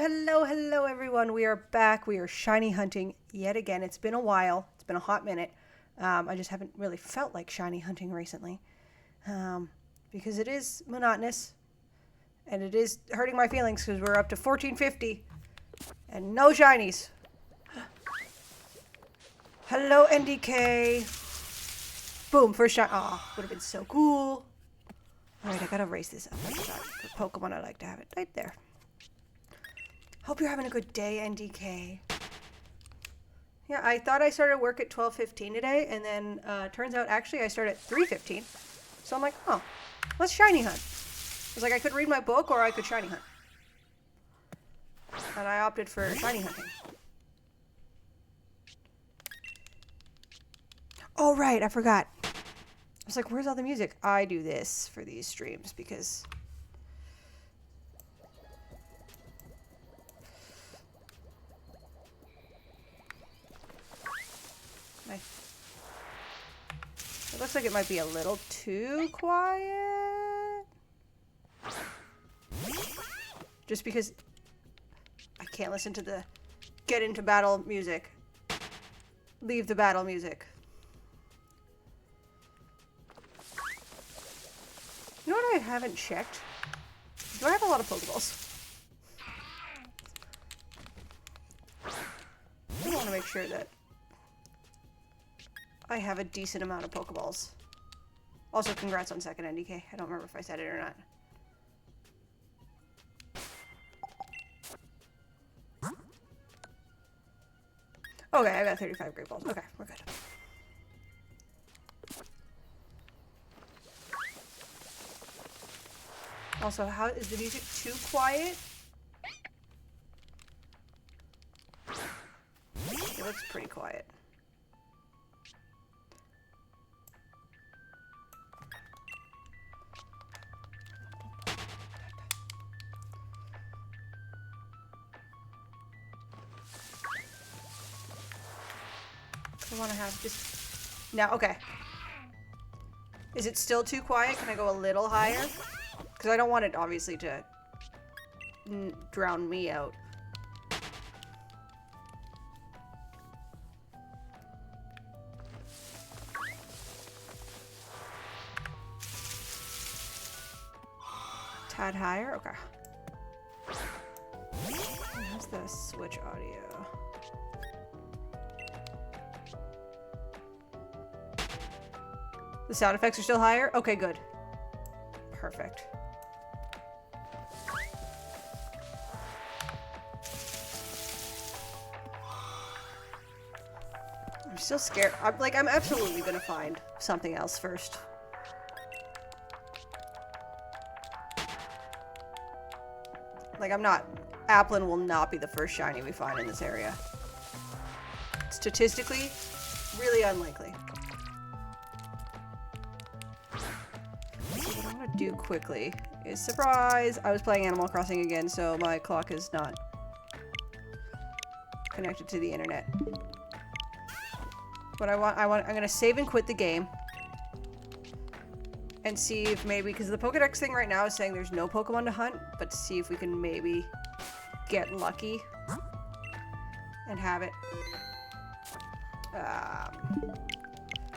Hello, everyone. We are back. We are shiny hunting yet again. It's been a while. It's been a hot minute. I just haven't really felt like shiny hunting recently because it is monotonous and it is hurting my feelings because we're up to 1450 and no shinies. Hello, NDK. Boom, first shot. Aw, would have been so cool. All right, I gotta raise this up. I forgot. For Pokemon, I like to have it right there. Hope you're having a good day, NDK. Yeah, I thought I started work at 12:15 today, and then turns out actually I started at 3:15. So I'm like, oh, let's shiny hunt. I was like, I could read my book or I could shiny hunt. And I opted for shiny hunting. Oh, right, I forgot. I was like, where's all the music? I do this for these streams because... It looks like it might be a little too quiet. Just because I can't listen to the get into battle music. Leave the battle music. You know what I haven't checked? Do I have a lot of Pokeballs? I want to make sure that I have a decent amount of Pokeballs. Also, congrats on second NDK. I don't remember if I said it or not. Okay, I got 35 Great Balls. Okay, we're good. Also, how is the music too quiet? It looks pretty quiet. I want to have just... Now, okay. Is it still too quiet? Can I go a little higher? Because I don't want it, obviously, to drown me out. Tad higher? Okay. How's the Switch audio? The sound effects are still higher? Okay, good. Perfect. I'm still scared. I'm absolutely gonna find something else first. Like, I'm not... Applin will not be the first shiny we find in this area. Statistically, really unlikely. What I want to do quickly is, surprise, I was playing Animal Crossing again, so my clock is not connected to the internet. But I'm gonna save and quit the game and see if maybe, because the Pokedex thing right now is saying there's no Pokemon to hunt, but to see if we can maybe get lucky and have it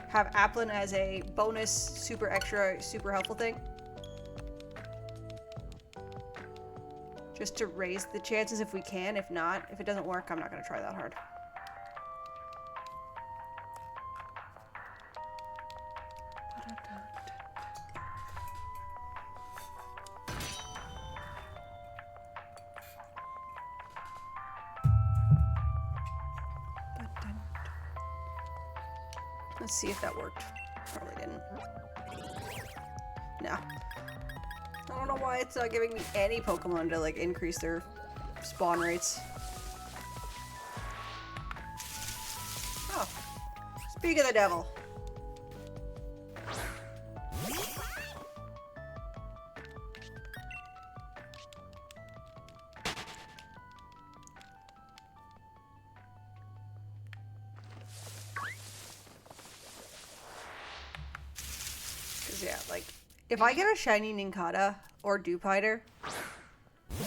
have Applin as a bonus, super extra, super helpful thing. Just to raise the chances if we can. If not, if it doesn't work, I'm not going to try that hard. Let's see if that worked. Probably didn't. No. I don't know why it's not giving me any Pokemon to, like, increase their spawn rates. Oh. Speak of the devil. Yeah, like, if I get a shiny Nincada or Dewpider,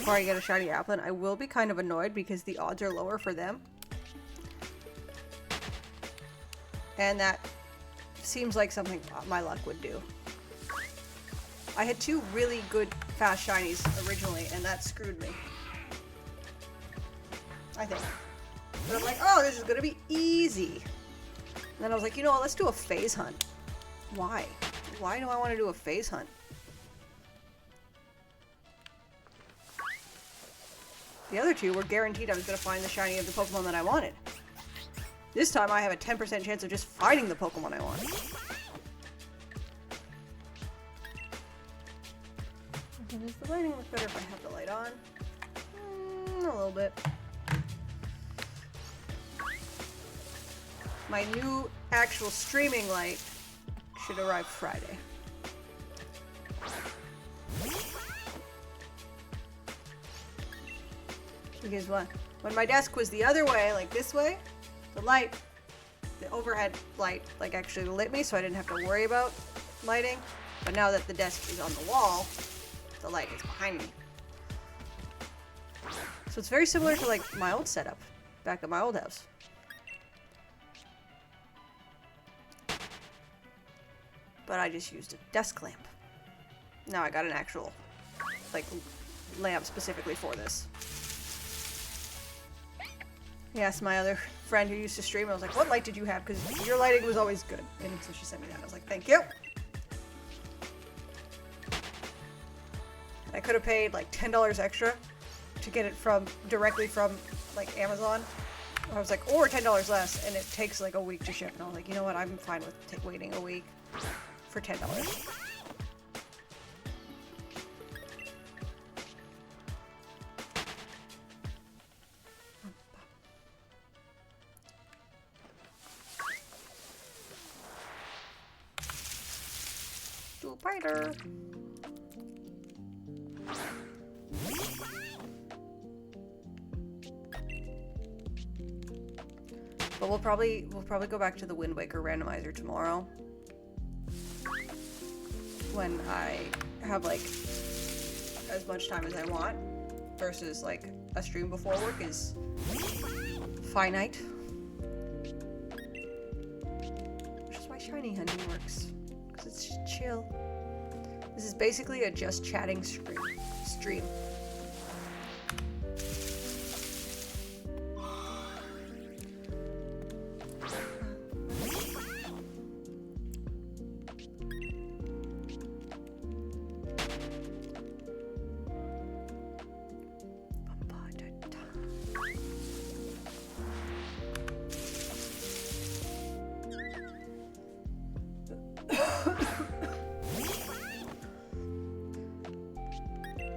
before I get a shiny Applin. I will be kind of annoyed because the odds are lower for them. And that seems like something my luck would do. I had 2 really good fast shinies originally, and that screwed me. I think. But I'm like, oh, this is gonna be easy. And then I was like, you know what, let's do a phase hunt. Why? Why do I want to do a phase hunt? The other 2 were guaranteed I was going to find the shiny of the Pokemon that I wanted. This time I have a 10% chance of just finding the Pokemon I want. Does the lighting look better if I have the light on? A little bit. My new actual streaming light should arrive Friday. Because when my desk was the other way, like this way, the overhead light, like actually lit me, so I didn't have to worry about lighting. But now that the desk is on the wall, the light is behind me. So it's very similar to like my old setup back at my old house. But I just used a desk lamp. Now I got an actual like lamp specifically for this. I asked my other friend who used to stream, I was like, what light did you have? Because your lighting was always good. And so she sent me that. I was like, thank you. I could have paid like $10 extra to get it directly from like Amazon. I was like, or $10 less, and it takes like a week to ship. And I was like, you know what? I'm fine with waiting a week for $10. Spider. But we'll probably go back to the Wind Waker randomizer tomorrow when I have like as much time as I want versus like a stream before work is finite. Which is why shiny hunting works. Because it's just chill. This is basically a just chatting stream.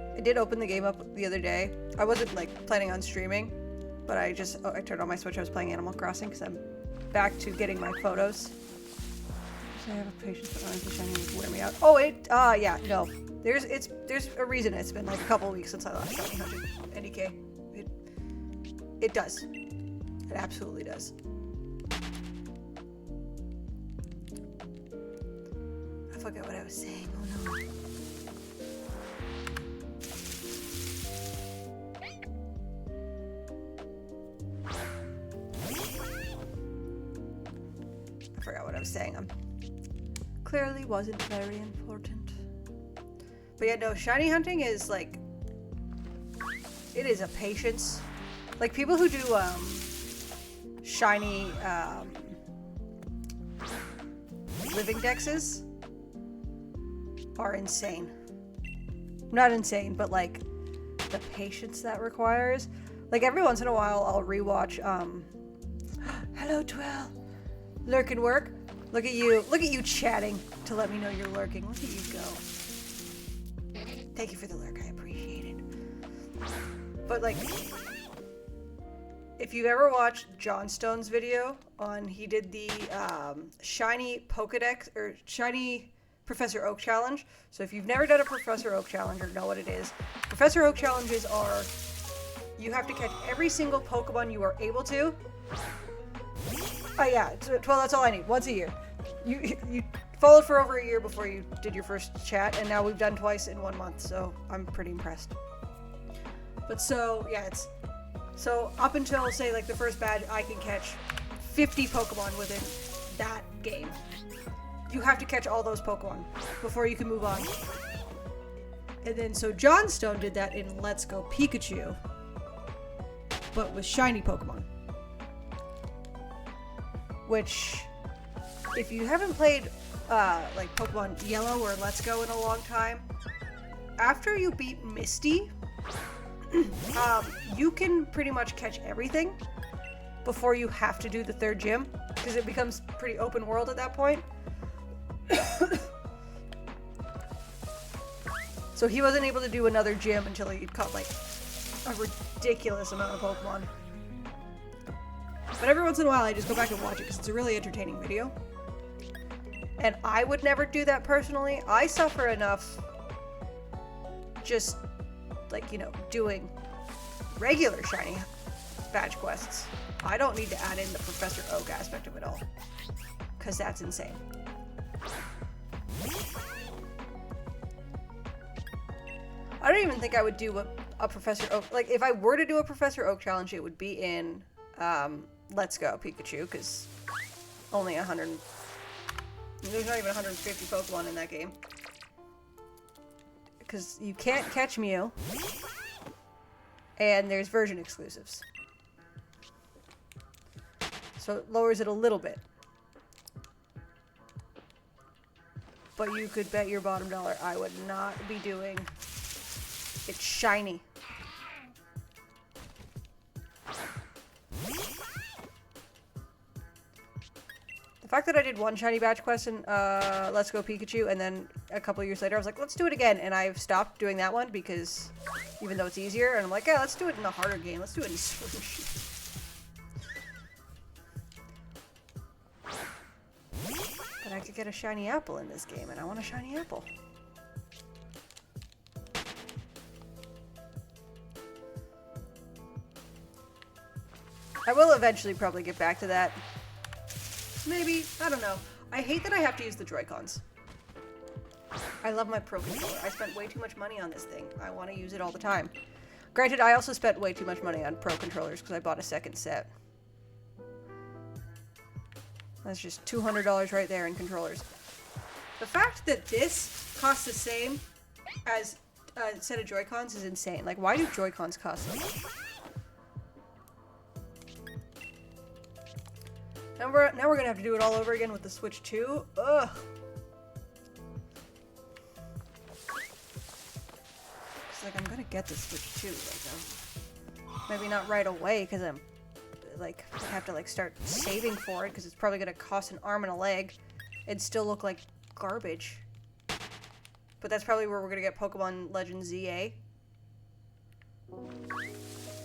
I did open the game up the other day. I wasn't like planning on streaming, but I turned on my Switch. I was playing Animal Crossing because I'm back to getting my photos. I have a patience, but honestly, shiny would wear me out. Oh, yeah, no. There's a reason it's been like a couple of weeks since I last shiny hunted NDK. It does. It absolutely does. I forgot what I was saying. Oh no. I forgot what I was saying. Clearly wasn't very important. But yeah, no, shiny hunting is like, it is a patience. Like people who do shiny living dexes are insane. Not insane, but like the patience that requires. Like every once in a while I'll rewatch hello Twell. Lurk and work. Look at you chatting to let me know you're lurking. Look at you go. Thank you for the lurk, I appreciate it. But like, if you've ever watched John Stone's video he did the shiny Pokedex or shiny Professor Oak challenge. So if you've never done a Professor Oak challenge or know what it is, Professor Oak challenges are, you have to catch every single Pokemon you are able to. Oh yeah, 12, that's all I need, once a year. You followed for over a year before you did your first chat, and now we've done twice in 1 month, so I'm pretty impressed. But so, yeah, it's... So, up until, say, like, the first badge, I can catch 50 Pokemon within that game. You have to catch all those Pokemon before you can move on. And then, so Johnstone did that in Let's Go Pikachu, but with shiny Pokemon. Which, if you haven't played, like, Pokemon Yellow or Let's Go in a long time, after you beat Misty, you can pretty much catch everything before you have to do the third gym, because it becomes pretty open world at that point. So he wasn't able to do another gym until he caught like a ridiculous amount of Pokemon. But every once in a while I just go back and watch it because it's a really entertaining video. And I would never do that personally. I suffer enough just like, you know, doing regular shiny badge quests. I don't need to add in the Professor Oak aspect of it all, because that's insane. I don't even think I would do a Professor Oak, like if I were to do a Professor Oak challenge, it would be in Let's Go Pikachu, because only 100, there's not even 150 Pokemon in that game. Because you can't catch Mew, and there's version exclusives. So it lowers it a little bit. But you could bet your bottom dollar I would not be doing it shiny. The fact that I did one shiny badge quest in Let's Go Pikachu, and then a couple years later I was like, let's do it again, and I've stopped doing that one because even though it's easier, and I'm like, yeah, let's do it in a harder game. Let's do it in Swoosh. But I could get a shiny apple in this game, and I want a shiny apple. I will eventually probably get back to that. Maybe. I don't know. I hate that I have to use the Joy-Cons. I love my Pro Controller. I spent way too much money on this thing. I want to use it all the time. Granted, I also spent way too much money on Pro Controllers because I bought a second set. That's just $200 right there in controllers. The fact that this costs the same as a set of Joy-Cons is insane. Like, why do Joy-Cons cost so much? Now we're gonna have to do it all over again with the Switch 2. Ugh. It's like I'm gonna get the Switch 2. Like, maybe not right away because I'm like I have to like start saving for it because it's probably gonna cost an arm and a leg and still look like garbage. But that's probably where we're gonna get Pokemon Legends ZA,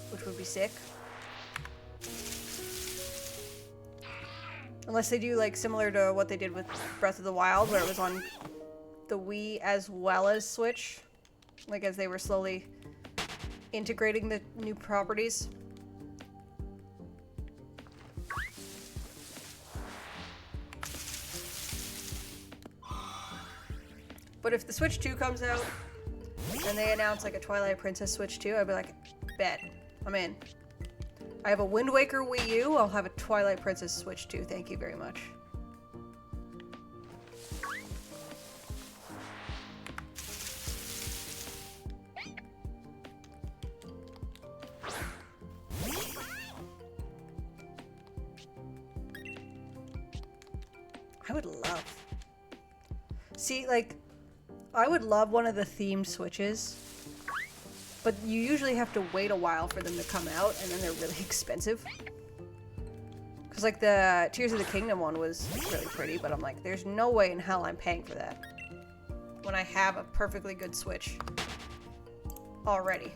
which would be sick. Unless they do like similar to what they did with Breath of the Wild, where it was on the Wii as well as Switch, like as they were slowly integrating the new properties. But if the Switch 2 comes out and they announce like a Twilight Princess Switch 2, I'd be like, bet, I'm in. I have a Wind Waker Wii U, I'll have a Twilight Princess Switch 2, thank you very much. I would love... See, like, I would love one of the themed Switches. But you usually have to wait a while for them to come out, and then they're really expensive. Because, like, the Tears of the Kingdom one was really pretty, but I'm like, there's no way in hell I'm paying for that. When I have a perfectly good Switch already.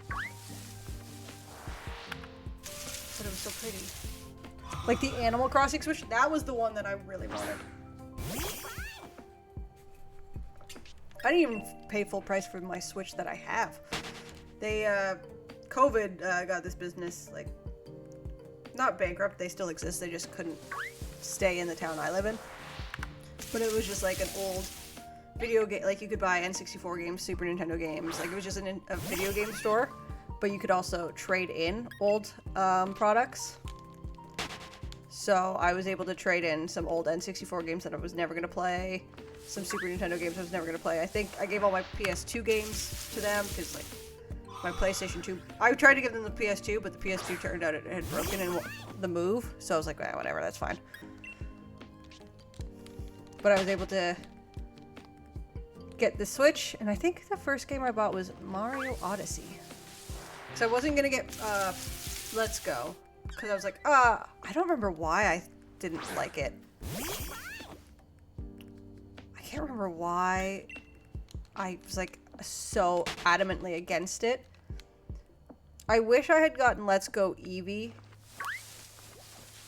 But it was so pretty. Like, the Animal Crossing Switch, that was the one that I really wanted. I didn't even pay full price for my Switch that I have. They, COVID got this business, like, not bankrupt, they still exist, they just couldn't stay in the town I live in. But it was just like an old video game, like you could buy N64 games, Super Nintendo games. Like it was just a video game store, but you could also trade in old products. So I was able to trade in some old N64 games that I was never going to play, some Super Nintendo games I was never going to play. I think I gave all my PS2 games to them because, like, my PlayStation 2... I tried to give them the PS2, but the PS2 turned out it had broken in the Move, so I was like, eh, whatever, that's fine. But I was able to get the Switch, and I think the first game I bought was Mario Odyssey. So I wasn't going to get Let's Go. Because I was like, I don't remember why I didn't like it. I can't remember why I was like so adamantly against it. I wish I had gotten Let's Go Eevee.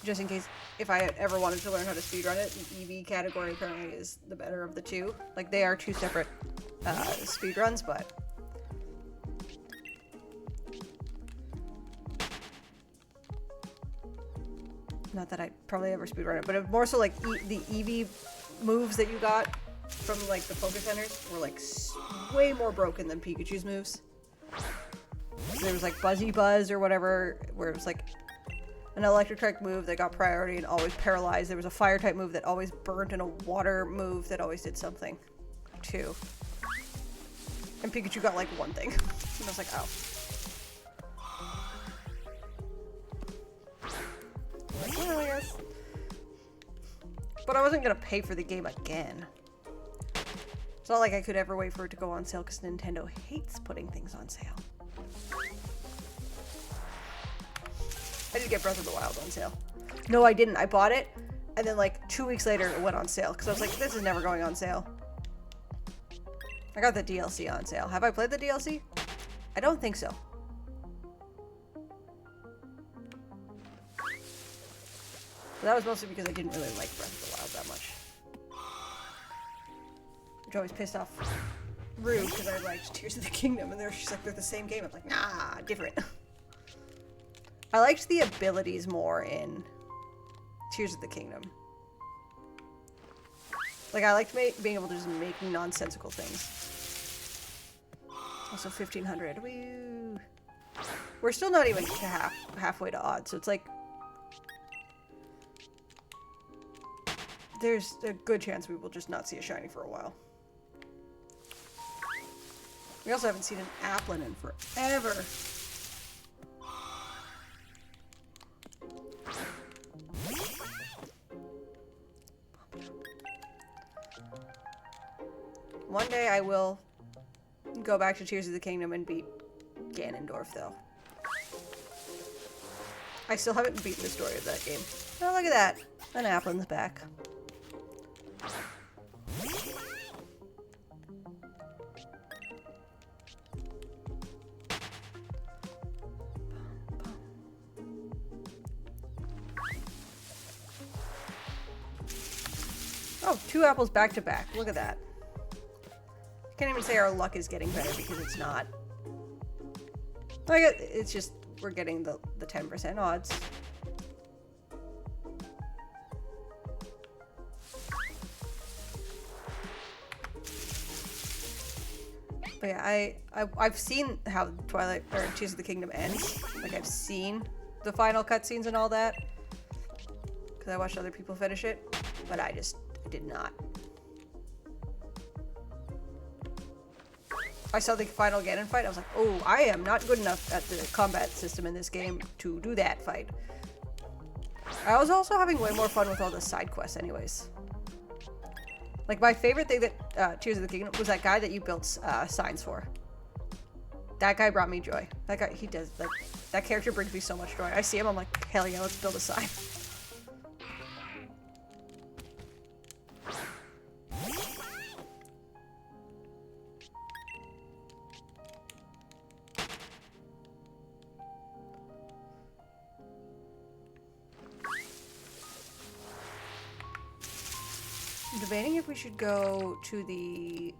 Just in case if I had ever wanted to learn how to speedrun it. The Eevee category apparently is the better of the two. Like they are two separate speedruns, but... Not that I'd probably ever speedrun it, but it more so like the Eevee moves that you got from like the Poké Centers were like way more broken than Pikachu's moves. So there was like Buzzy Buzz or whatever, where it was like an electric type move that got priority and always paralyzed. There was a fire type move that always burnt and a water move that always did something too. And Pikachu got like one thing. And I was like, oh. Well, I guess. But I wasn't gonna pay for the game again. It's not like I could ever wait for it to go on sale because Nintendo hates putting things on sale. I did get Breath of the Wild on sale. No, I didn't. I bought it, and then like 2 weeks later it went on sale because I was like, this is never going on sale. I got the DLC on sale. Have I played the DLC? I don't think so. But that was mostly because I didn't really like Breath of the Wild that much. Which always pissed off Rue because I liked Tears of the Kingdom and she's like, they're the same game. I'm like, nah, different. I liked the abilities more in Tears of the Kingdom. Like, I liked being able to just make nonsensical things. Also, 1500. Woo! We're still not even halfway to odd, so it's like... There's a good chance we will just not see a shiny for a while. We also haven't seen an Applin in forever. One day I will go back to Tears of the Kingdom and beat Ganondorf, though. I still haven't beaten the story of that game. Oh, look at that. An Applin's back. Oh, 2 apples back to back. Look at that. Can't even say our luck is getting better because it's not. Like, it's just we're getting the 10% odds. But yeah, I've seen how Twilight or Tears of the Kingdom ends. Like I've seen the final cutscenes and all that because I watched other people finish it, but I did not. I saw the final Ganon fight. I was like, oh, I am not good enough at the combat system in this game to do that fight. I was also having way more fun with all the side quests anyways. Like, my favorite thing that Tears of the Kingdom was that guy that you built signs for. That guy brought me joy. That guy, he does, that character brings me so much joy. I see him, I'm like, hell yeah, let's build a sign. I'm debating if we should go to the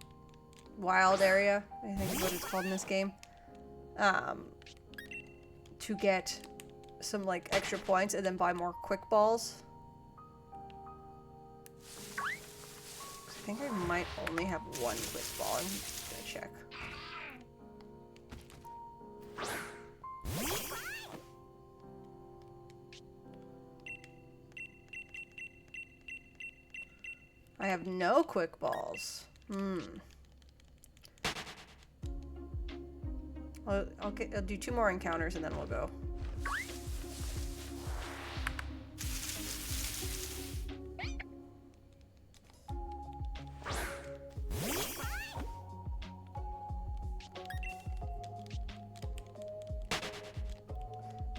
wild area, I think is what it's called in this game, to get some like extra points and then buy more quick balls. I think I might only have one quick ball. I'm gonna check. I have no quick balls. I'll do 2 more encounters and then we'll go.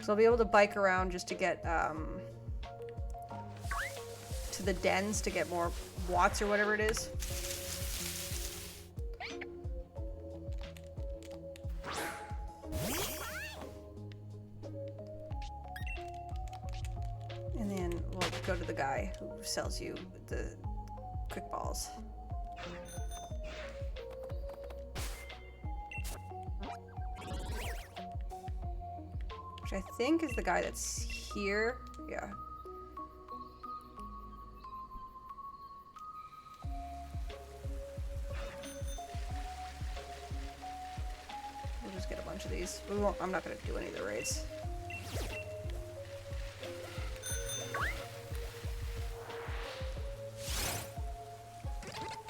So I'll be able to bike around just to get to the dens to get more watts or whatever it is. And then we'll go to the guy who sells you the quick balls. Which I think is the guy that's here. Yeah. We'll just get a bunch of these. We won't, I'm not going to do any of the raids.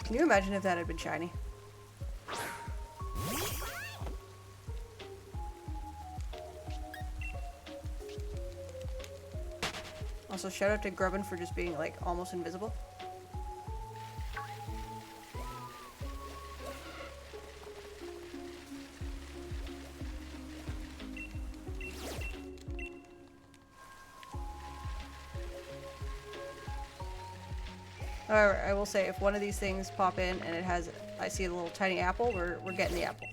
Can you imagine if that had been shiny? Also, shout out to Grubbin for just being, like, almost invisible. However, I will say, if one of these things pop in and it has, I see a little tiny apple, we're getting the apple.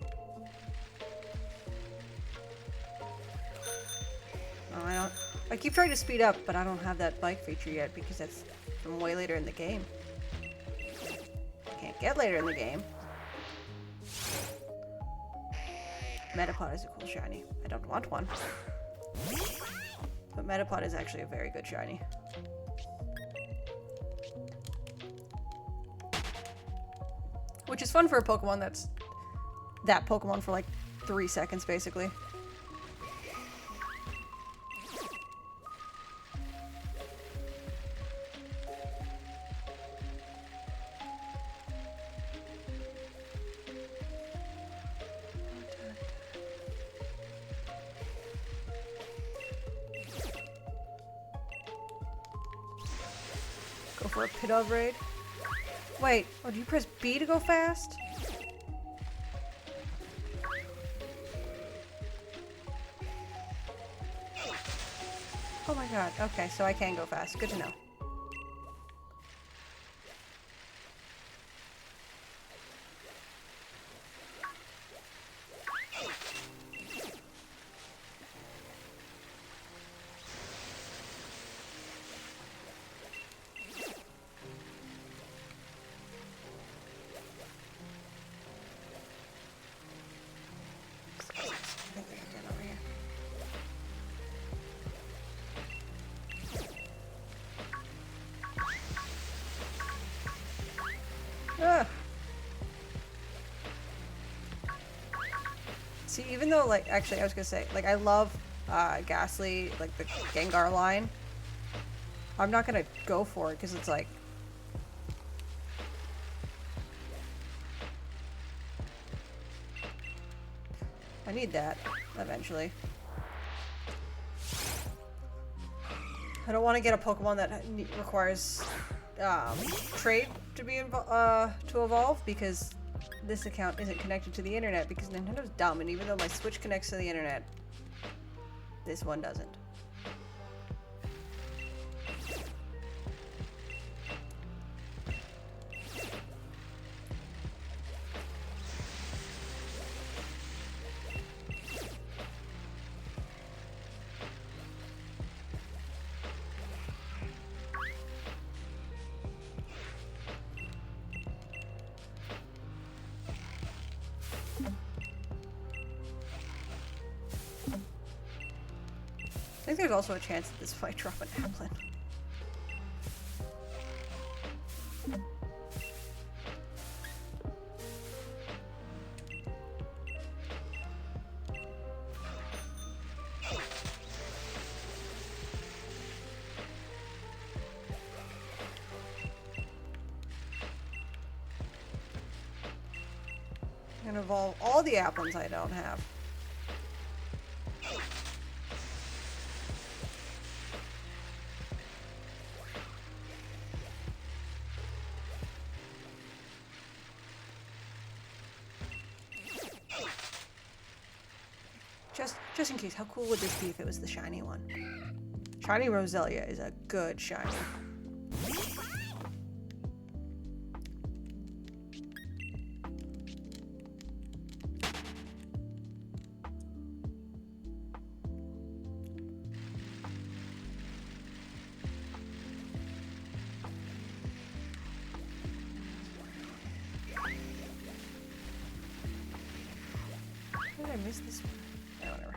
Oh, I keep trying to speed up, but I don't have that bike feature yet because that's from way later in the game. Can't get later in the game. Metapod is a cool shiny. I don't want one. But Metapod is actually a very good shiny. Which is fun for a Pokemon that's that Pokemon for like 3 seconds, basically. Go for a Pidove raid. Wait, oh, do you press B to go fast? Oh my god, okay, so I can go fast. Good to know. See, even though, like, actually, I was gonna say, like, I love Ghastly, like, the Gengar line. I'm not gonna go for it, because it's like... I need that, eventually. I don't want to get a Pokemon that requires trade to be to evolve, because this account isn't connected to the internet, because Nintendo's dumb, and even though my Switch connects to the internet, this one doesn't. I think there's also a chance that this might drop an Applin. And evolve all the applins I don't have. Just in case, how cool would this be if it was the shiny one? Shiny Roselia is a good shiny. How did I miss this one? Oh, whatever.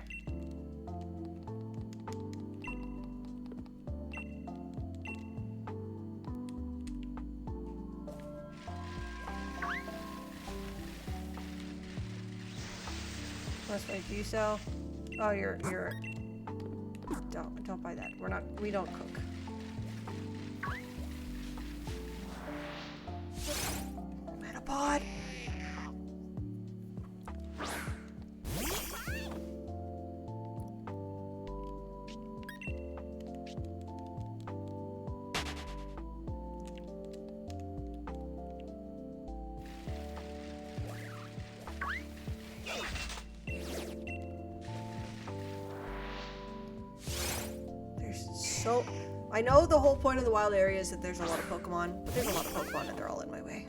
Let's wait, do you sell? Oh, you're don't buy that. We don't cook. Metapod. So, I know the whole point of the wild area is that there's a lot of Pokemon, but there's a lot of Pokemon and they're all in my way.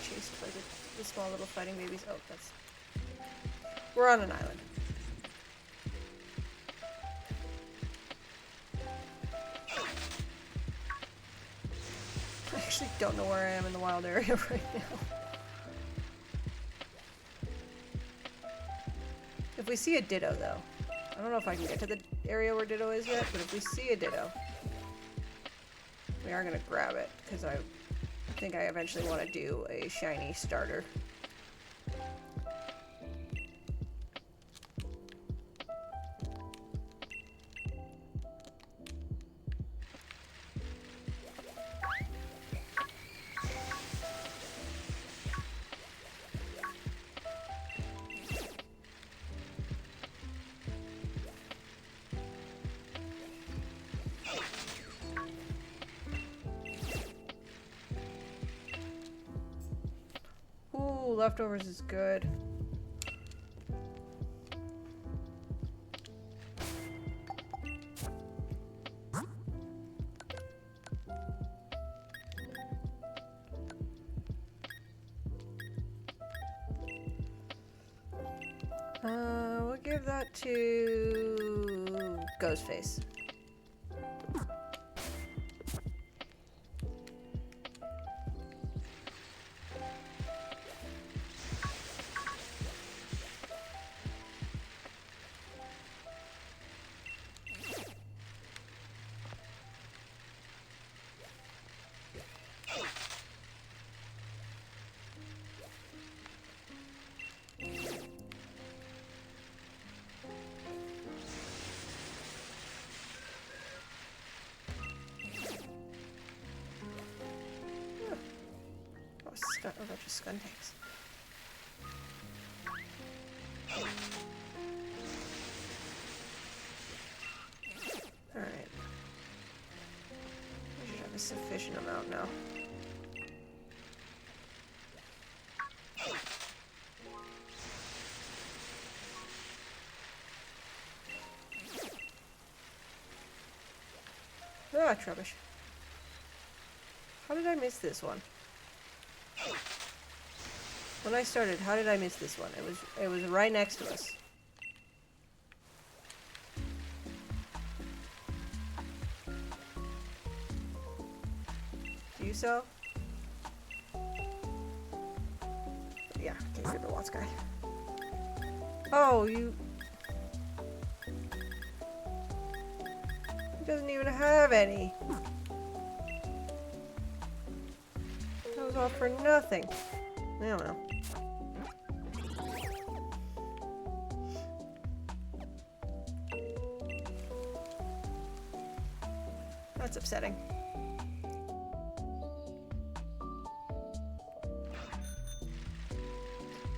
Chased by the small little fighting babies. Oh, that's... We're on an island. I actually don't know where I am in the wild area right now. If we see a Ditto, though, I don't know if I can get to the area where Ditto is yet, but if we see a Ditto, we are going to grab it, because I think I eventually want to do a shiny starter. Leftovers is good. We'll give that to Ghostface. A bunch of Skuntanks. Alright. I should have a sufficient amount now. Ah, Trubbish. How did I miss this one? When I started, how did I miss this one? It was right next to us. do so. Yeah, okay, you're the lost guy. Oh, you... He doesn't even have any. That was all for nothing. I don't know. That's upsetting.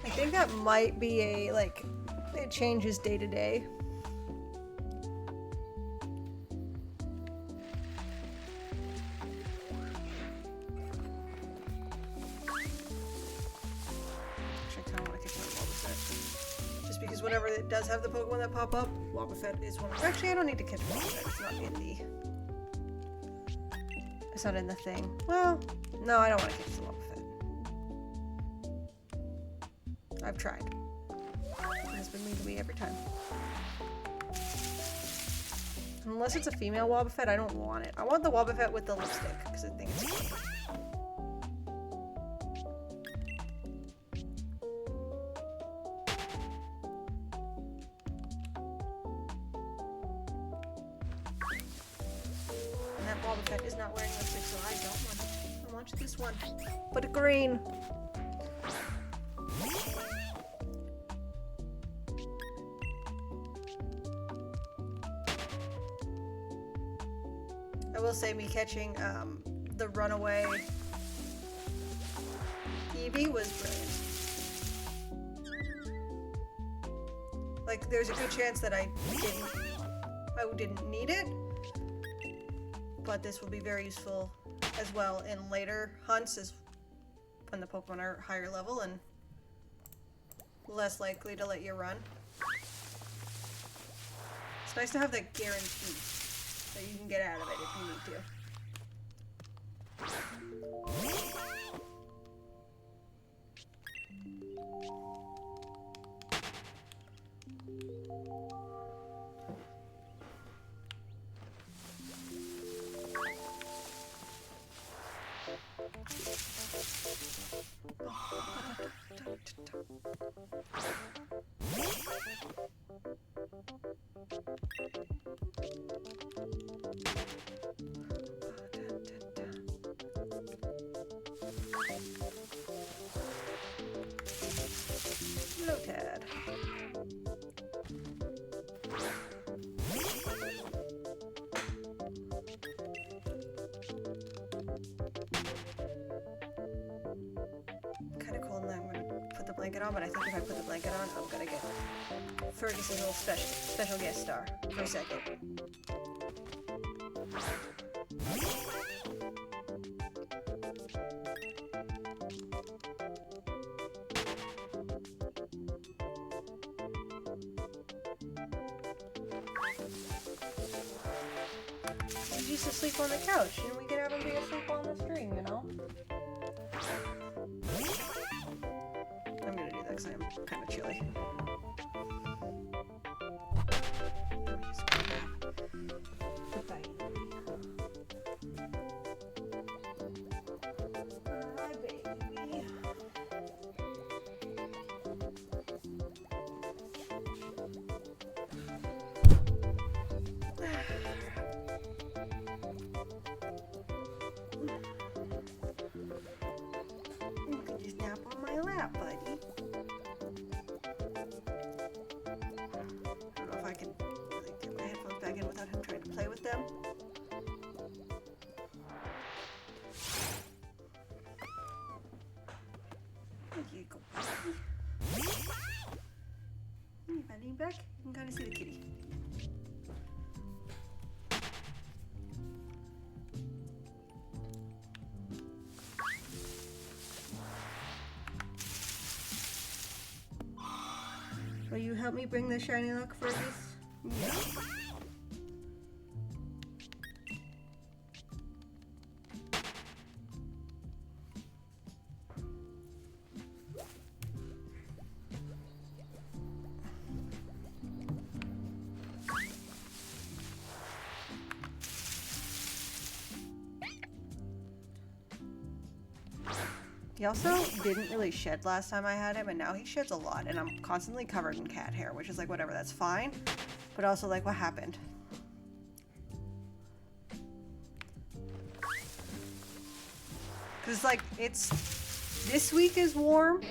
I think that might be a, like, it changes day to day. Actually, I kind of want to kick out Wobbuffet. Just because whenever it does have the Pokemon that pop up, Wobbuffet is one. Actually, I don't need to catch Wobbuffet. It's not in the... It's not in the thing. Well, no, I don't want to catch the Wobbuffet. I've tried. It's been mean to me every time. Unless it's a female Wobbuffet, I don't want it. I want the Wobbuffet with the lipstick, because I think it's cute. And that Wobbuffet is not wearing lipstick, so I don't want it. I want this one. But a green. I will say me catching the runaway Eevee was brilliant. Like, there's a good chance that I didn't need it, but this will be very useful as well in later hunts, as when the Pokemon are higher level and less likely to let you run. It's nice to have that guarantee that you can get out of it if you need to. Tad. Kind of cold, and I'm gonna put the blanket on, but I think if I put the blanket on, I'm gonna get Fergus's little special guest star for a second. He's used to sleep on the couch, and we can have him be asleep on the string, you know? I'm gonna do that because I'm kind of chilly. Goodbye. My baby. You can just nap on my lap, buddy. I don't know if I can really get my headphones back in without him trying to play with them. There you go, buddy. If I lean back, you can kind of see the kitty. Will you help me bring the shiny luck, Fergus? Yeah. He also didn't really shed last time I had him, and now he sheds a lot, and I'm constantly covered in cat hair, which is like, whatever, that's fine. But also, like, what happened? Because, like, it's... This week is warm.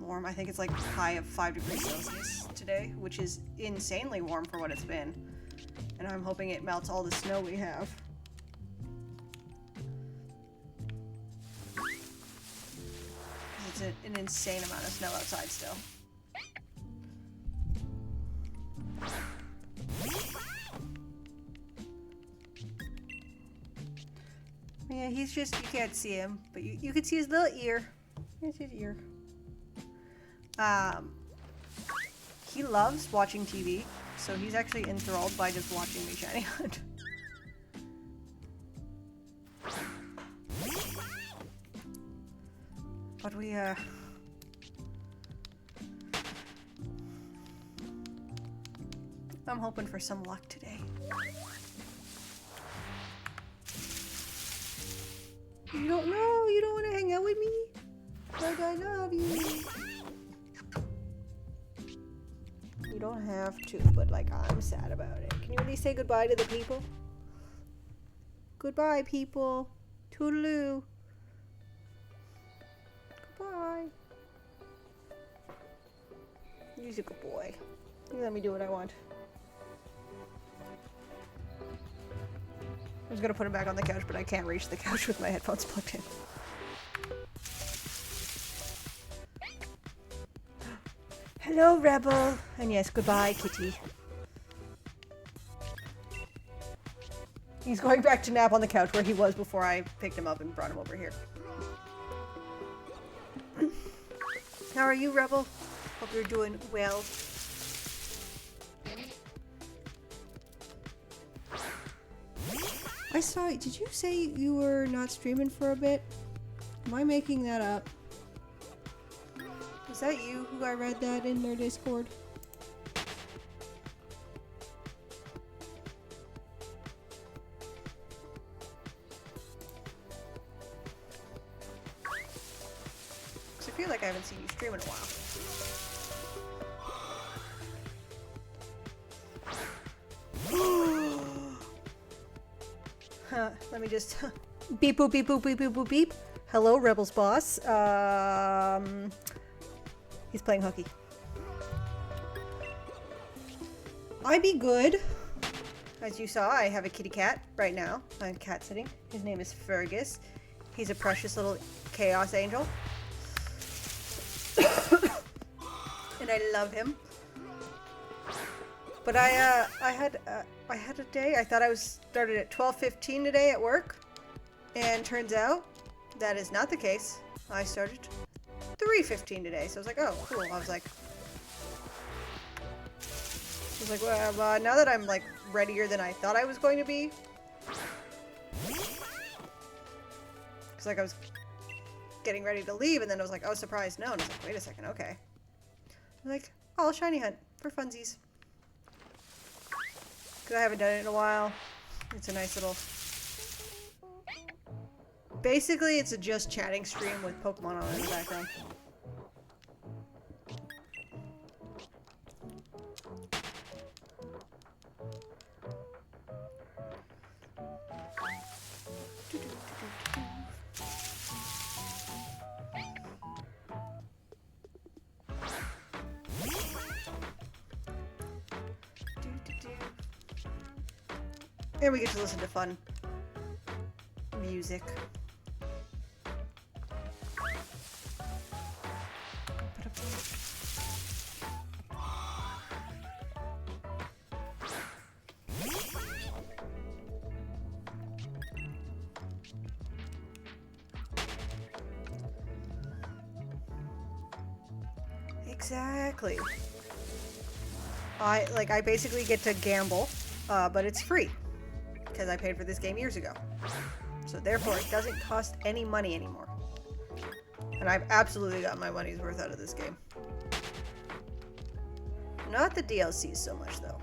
Warm. I think it's like high of 5 degrees Celsius today, which is insanely warm for what it's been. And I'm hoping it melts all the snow we have. It's an insane amount of snow outside still. Yeah, he's just, you can't see him, but you can see his little ear. Here's his ear. He loves watching TV, so he's actually enthralled by just watching me shiny hunt. But we, I'm hoping for some luck today. You don't know? You don't want to hang out with me? Like, I love you. You don't have to, but like, I'm sad about it. Can you at least say goodbye to the people? Goodbye, people. Toodaloo. Goodbye. He's a good boy. You let me do what I want. I was gonna put him back on the couch, but I can't reach the couch with my headphones plugged in. Hello, Rebel! And yes, goodbye, kitty. He's going back to nap on the couch where he was before I picked him up and brought him over here. How are you, Rebel? Hope you're doing well. I saw, did you say you were not streaming for a bit? Am I making that up? Is that you who I read that in their Discord? Because I feel like I haven't seen you stream in a while. Let me just beep boop beep boop beep boop boop beep. Hello, Rebels boss. He's playing hooky. I be good. As you saw, I have a kitty cat right now. I'm cat sitting. His name is Fergus. He's a precious little chaos angel. And I love him. But I had a day. I thought I was started at 12:15 today at work, and turns out that is not the case. I started 3:15 today, so I was like, oh, cool. I was like, well, now that I'm like readier than I thought I was going to be, because like I was getting ready to leave, and then I was like, oh, surprise, no. And I was like, wait a second, okay. I'm like, oh, I'll shiny hunt for funsies. Because I haven't done it in a while. It's a nice little... Basically, it's a just chatting stream with Pokemon on in the background. And we get to listen to fun music. Exactly. I basically get to gamble, but it's free. Because I paid for this game years ago. So therefore, it doesn't cost any money anymore. And I've absolutely got my money's worth out of this game. Not the DLCs so much, though.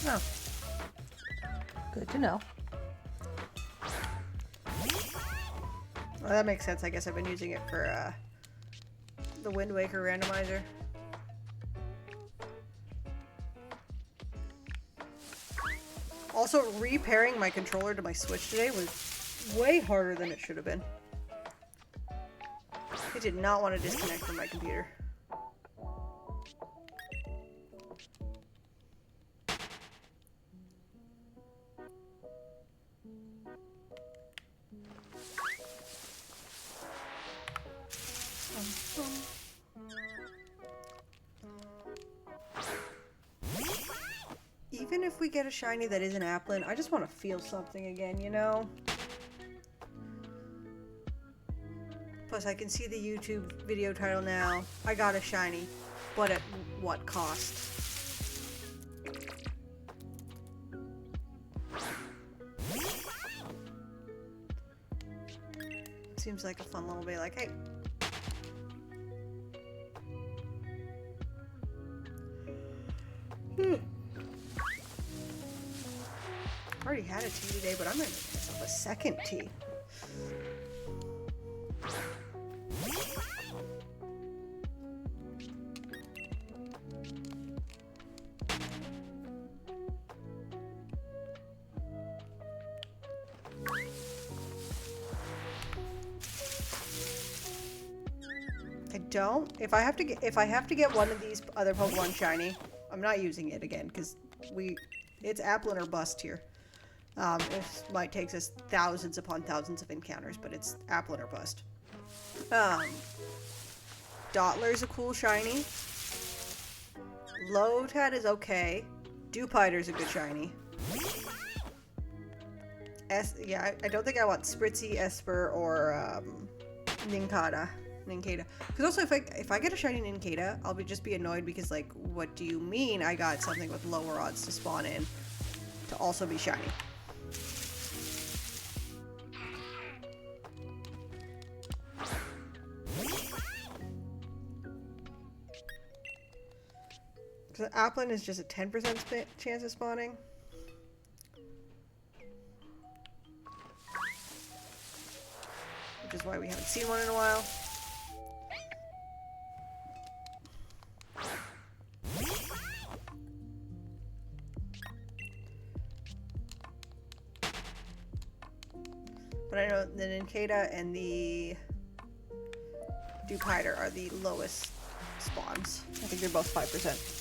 Oh. Good to know. Well, that makes sense. I guess I've been using it for the Wind Waker randomizer. Also, repairing my controller to my Switch today was way harder than it should have been. I did not want to disconnect from my computer. Even if we get a shiny that isn't Applin, I just want to feel something again, you know? Plus, I can see the YouTube video title now. I got a shiny, but at what cost? Seems like a fun little be like, hey. I already had a tea today, but I'm gonna make myself a second tea. I don't. If I have to get one of these other Pokemon shiny, I'm not using it again because it's Applin or bust here. It might take us thousands upon thousands of encounters, but it's Applin or bust. Dottler's a cool shiny. Lotad is okay. Dewpider's a good shiny. Yeah, I don't think I want Spritzy, Esper, or Nincada. Because also, if I get a shiny Nincada, I'll just be annoyed because, like, what do you mean I got something with lower odds to spawn in to also be shiny? So Applin is just a 10% chance of spawning. Which is why we haven't seen one in a while. But I know the Nincada and the Dewpider are the lowest spawns. I think they're both 5%.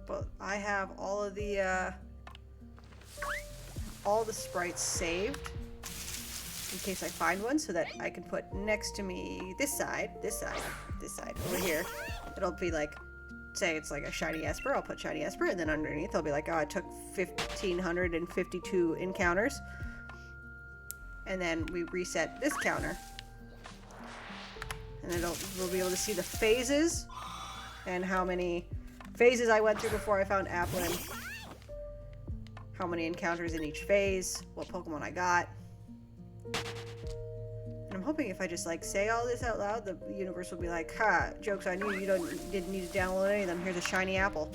But I have all the sprites saved in case I find one, so that I can put next to me this side over here. It'll be like, say it's like a shiny Esper, I'll put shiny Esper, and then underneath I'll be like, oh, I took 1,552 encounters, and then we reset this counter, and then we'll be able to see the phases and how many phases I went through before I found Applin, how many encounters in each phase, what Pokemon I got. And I'm hoping if I just like say all this out loud, the universe will be like, ha, joke's on you, didn't need to download any of them, here's a shiny apple.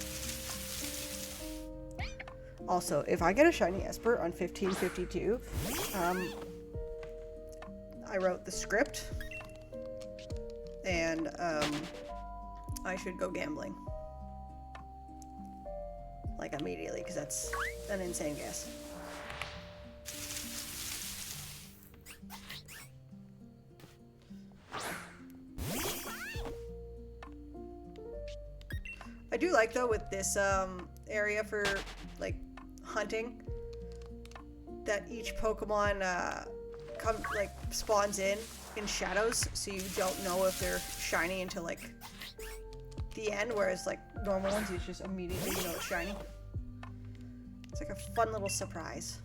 Also, if I get a shiny Esper on 1552, I wrote the script, and I should go gambling. Like immediately, because that's an insane guess. I do like, though, with this area for like hunting, that each Pokemon spawns in shadows, so you don't know if they're shiny until like the end, whereas like normal ones you just immediately know it's shiny. It's like a fun little surprise.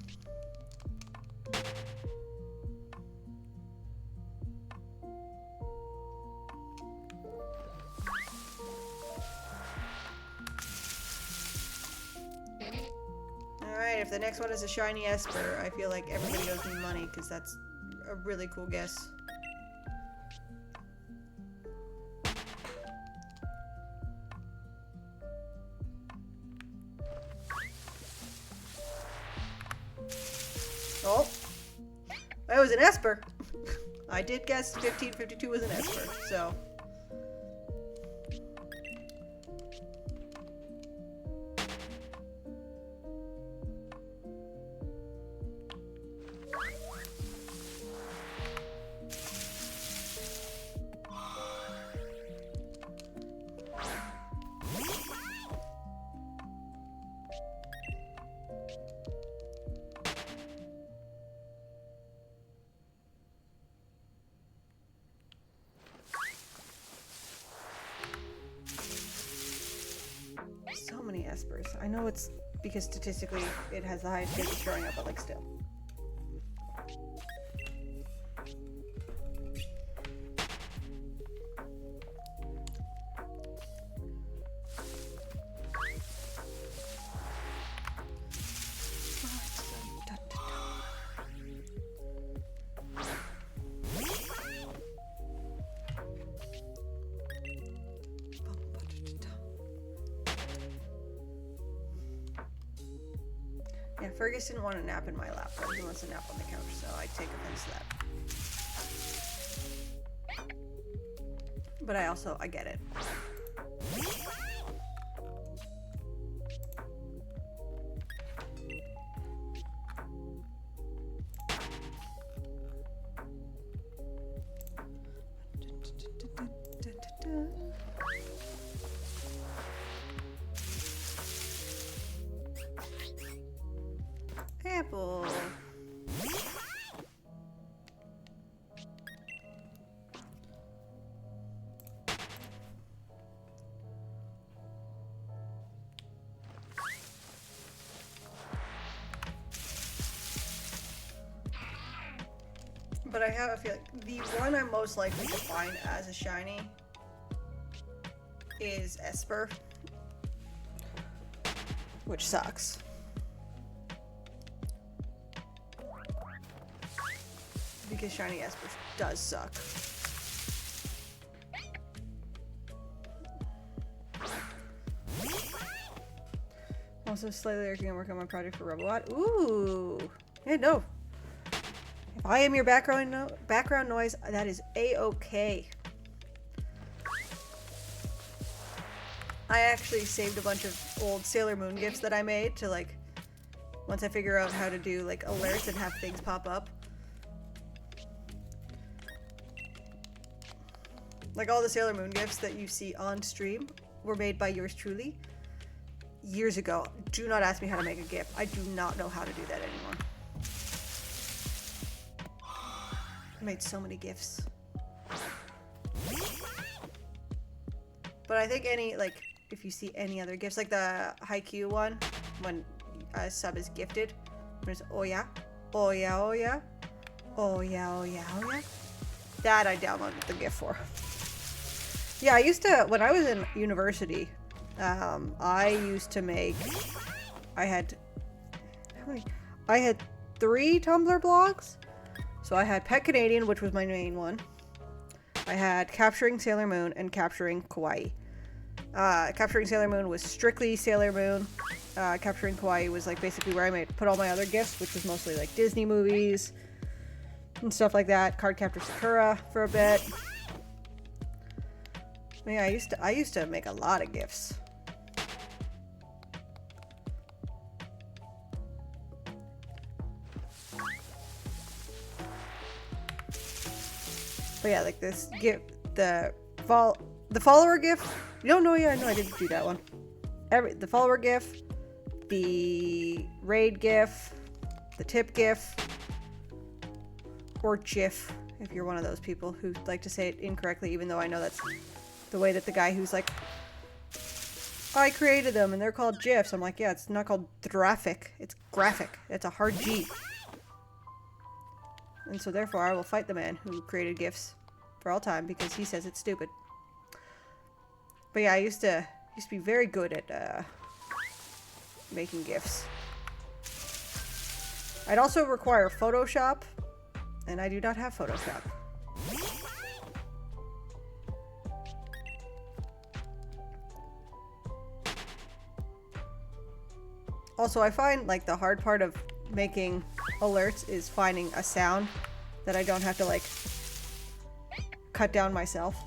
Alright, if the next one is a shiny Esper, I feel like everybody owes me money because that's a really cool guess. Oh, it was an Esper. I did guess 1552 was an Esper, so. So many Espers. I know it's because statistically it has the highest chance of showing up, but like still. Yeah, Fergus didn't want to nap in my lap, but he wants to nap on the couch, so I take offense to that. But I get it. Apple. But I have a feeling the one I'm most likely to find as a shiny is Esper, which sucks. Because shiny Esper does suck. Also slightly working on working on my project for RoboWatt. Ooh. Yeah, no. If I am your background noise, that is a-okay. I actually saved a bunch of old Sailor Moon gifs that I made to like, once I figure out how to do like alerts and have things pop up. Like all the Sailor Moon gifs that you see on stream were made by yours truly years ago. Do not ask me how to make a gif. I do not know how to do that anymore. I made so many gifs. But I think if you see any other gifs, like the Haikyuu one, when a sub is gifted, there's oh yeah, oh yeah, oh yeah, oh yeah, oh yeah, oh yeah. That I downloaded the GIF for. Yeah, I used to, when I was in university, I used to make, I had 3 Tumblr blogs. So I had Pet Canadian, which was my main one. I had Capturing Sailor Moon and Capturing Kawaii. Capturing Sailor Moon was strictly Sailor Moon. Capturing Kawaii was like basically where I put all my other gifts, which was mostly like Disney movies and stuff like that. Cardcaptor Sakura for a bit. Yeah, I used to make a lot of gifts. But yeah, like this GIF, the follower GIF. You don't know yet? I know I didn't do that one. The follower GIF, the raid GIF, the tip GIF, or GIF, if you're one of those people who like to say it incorrectly, even though I know that's the way that the guy who's like, I created them and they're called GIFs. I'm like, yeah, it's not called graphic. It's graphic. It's a hard G. And so therefore I will fight the man who created GIFs for all time because he says it's stupid. But yeah, I used to be very good at making GIFs. I'd also require Photoshop, and I do not have Photoshop. Also, I find like the hard part of making alerts is finding a sound that I don't have to like cut down myself.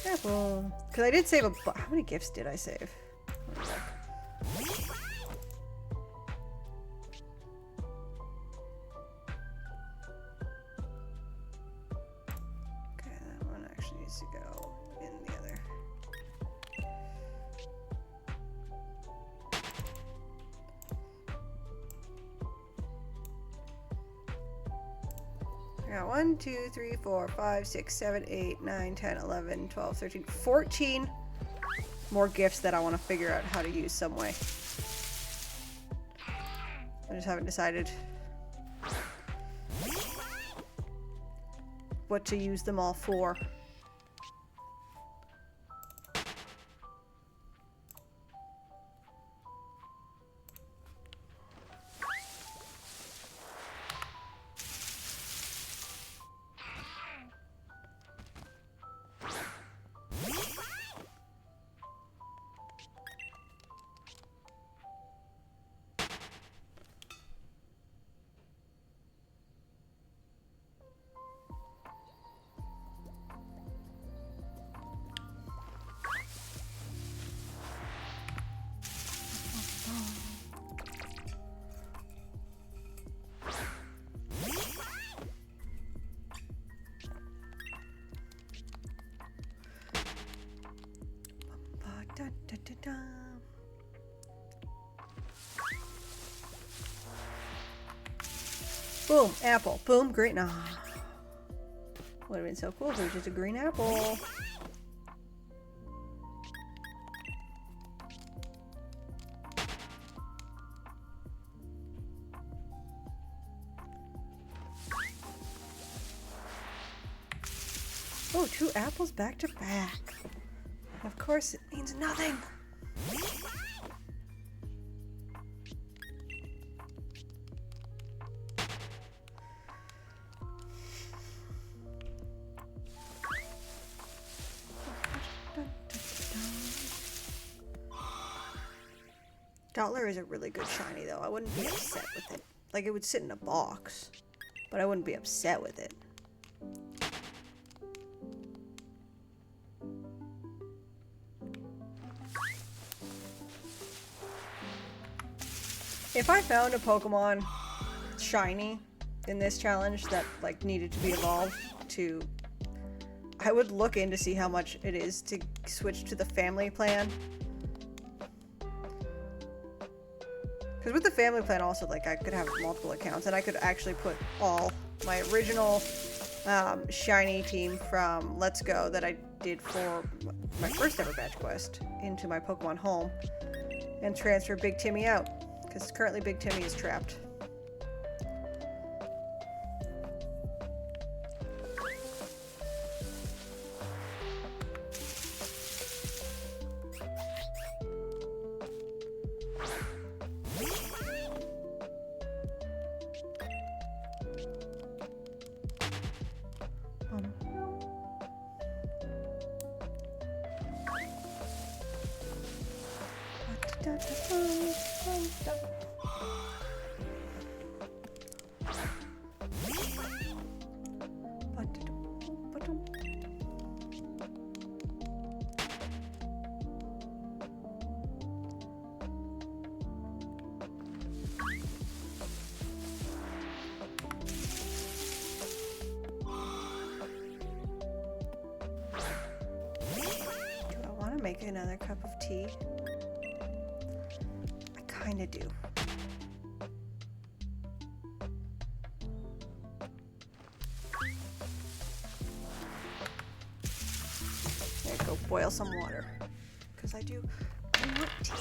Apple. Because I did save a... How many gifts did I save? Okay, that one actually needs to go in the other. I got 1, 2, 3, 4, 5, 6, 7, 8, 9, 10, 11, 12, 13, 14 more gifts that I want to figure out how to use some way. I just haven't decided what to use them all for. Da, da, da, da. Boom, apple. Boom, green. Ah. Would have been so cool if it was just a green apple. Oh, 2 apples back to back. Of course, it means nothing. Dollar is a really good shiny, though. I wouldn't be upset with it. Like, it would sit in a box, but I wouldn't be upset with it. If I found a Pokemon shiny in this challenge that like needed to be evolved to, I would look in to see how much it is to switch to the family plan. Because with the family plan also, like, I could have multiple accounts and I could actually put all my original shiny team from Let's Go that I did for my first ever badge quest into my Pokemon home and transfer Big Timmy out. Because currently Big Timmy is trapped. Make another cup of tea? I kinda do. There, go boil some water. Because I want tea.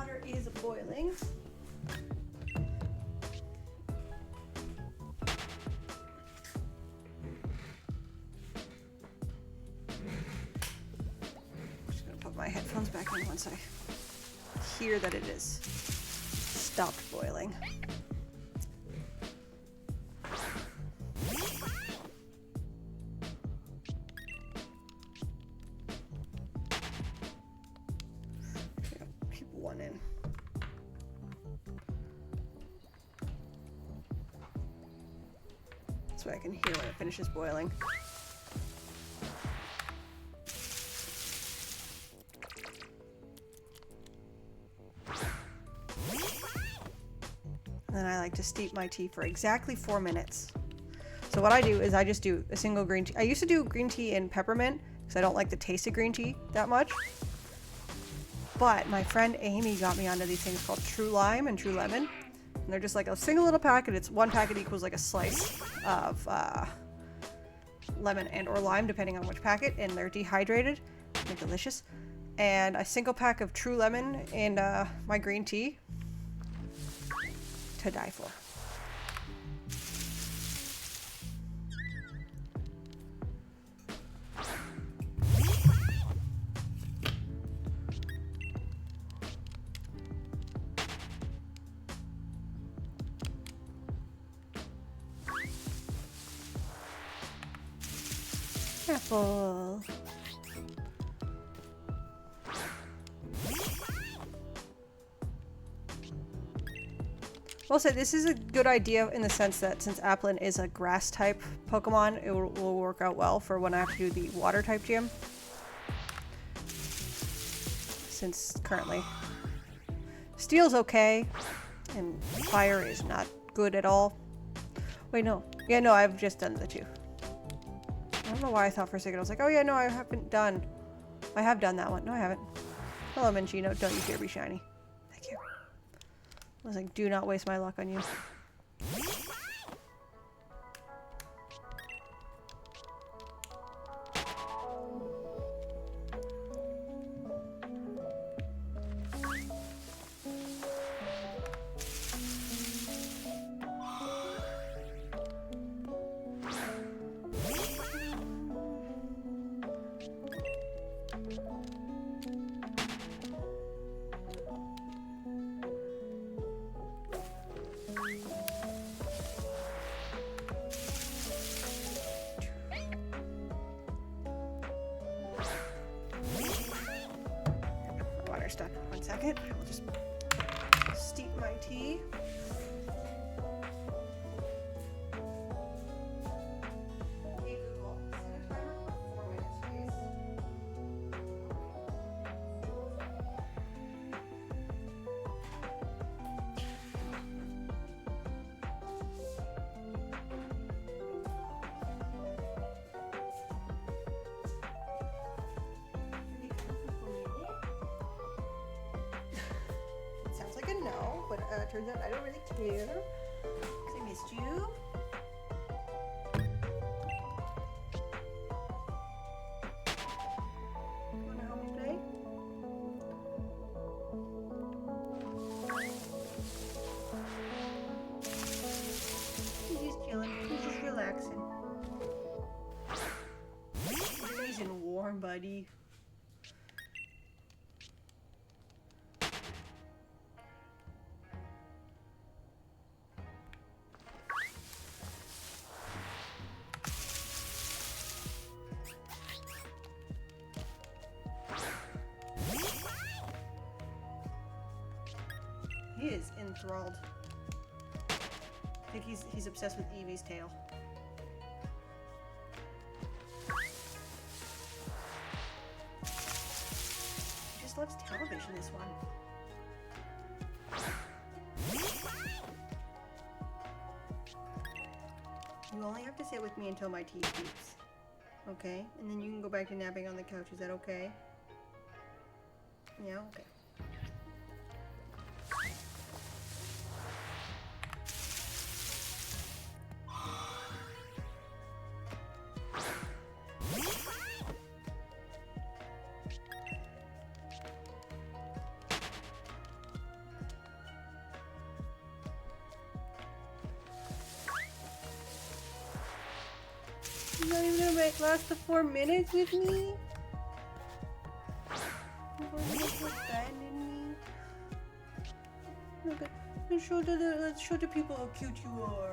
water is boiling. I'm just gonna put my headphones back in once I hear that it is stopped boiling. Keep one in. So I can hear when it finishes boiling. And then I like to steep my tea for exactly 4 minutes. So what I do is I just do a single green tea. I used to do green tea in peppermint because I don't like the taste of green tea that much. But my friend Amy got me onto these things called True Lime and True Lemon. And they're just like a single little packet. It's one packet equals like a slice of lemon and or lime, depending on which packet. And they're dehydrated. They're delicious. And a single pack of True Lemon in my green tea. To die for. Apple. I'll say this is a good idea in the sense that since Applin is a grass type Pokemon, it will work out well for when I have to do the water type gym. Since currently Steel's okay and Fire is not good at all. Wait, no. Yeah, no, I've just done the two. I don't know why I thought for a second. I was like, oh yeah, no, I haven't done. I have done that one. No, I haven't. Hello, Minchino. Don't you dare be shiny. Thank you. I was like, do not waste my luck on you. Done. 1 second. I will just steep my tea. Hey Google, set a timer for 4 minutes, please. Like a no, but turns out I don't really care because I missed you. Wanna help me play? He's just chilling. He's just relaxing. He's nice and warm, buddy. He is enthralled. I think he's obsessed with Eevee's tail. He just loves television, this one. You only have to sit with me until my tea steeps. Okay? And then you can go back to napping on the couch. Is that okay? Yeah, okay. He's not even gonna last the 4 minutes with me? You're going to abandon me? Look at, let's show the people how cute you are.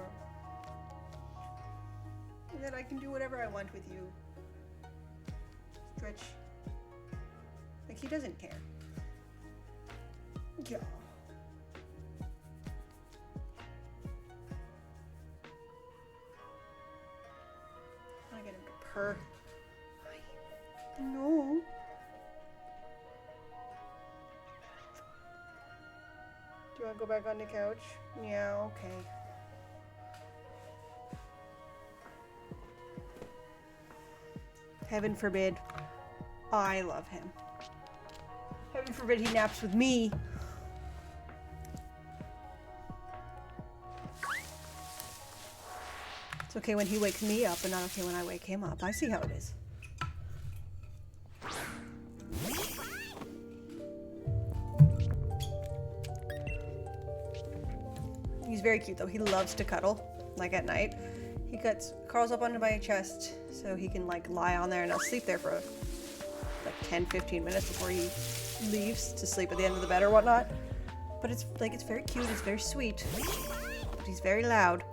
And then I can do whatever I want with you. Stretch. Like, he doesn't care. Yeah. I get him to purr. No. Do you want to go back on the couch? Yeah, okay. Heaven forbid. I love him. Heaven forbid he naps with me. It's okay when he wakes me up, but not okay when I wake him up. I see how it is. He's very cute though. He loves to cuddle, like at night. He curls up onto my chest so he can like lie on there, and I'll sleep there for like 10-15 minutes before he leaves to sleep at the end of the bed or whatnot. But it's like, it's very cute, it's very sweet, but he's very loud.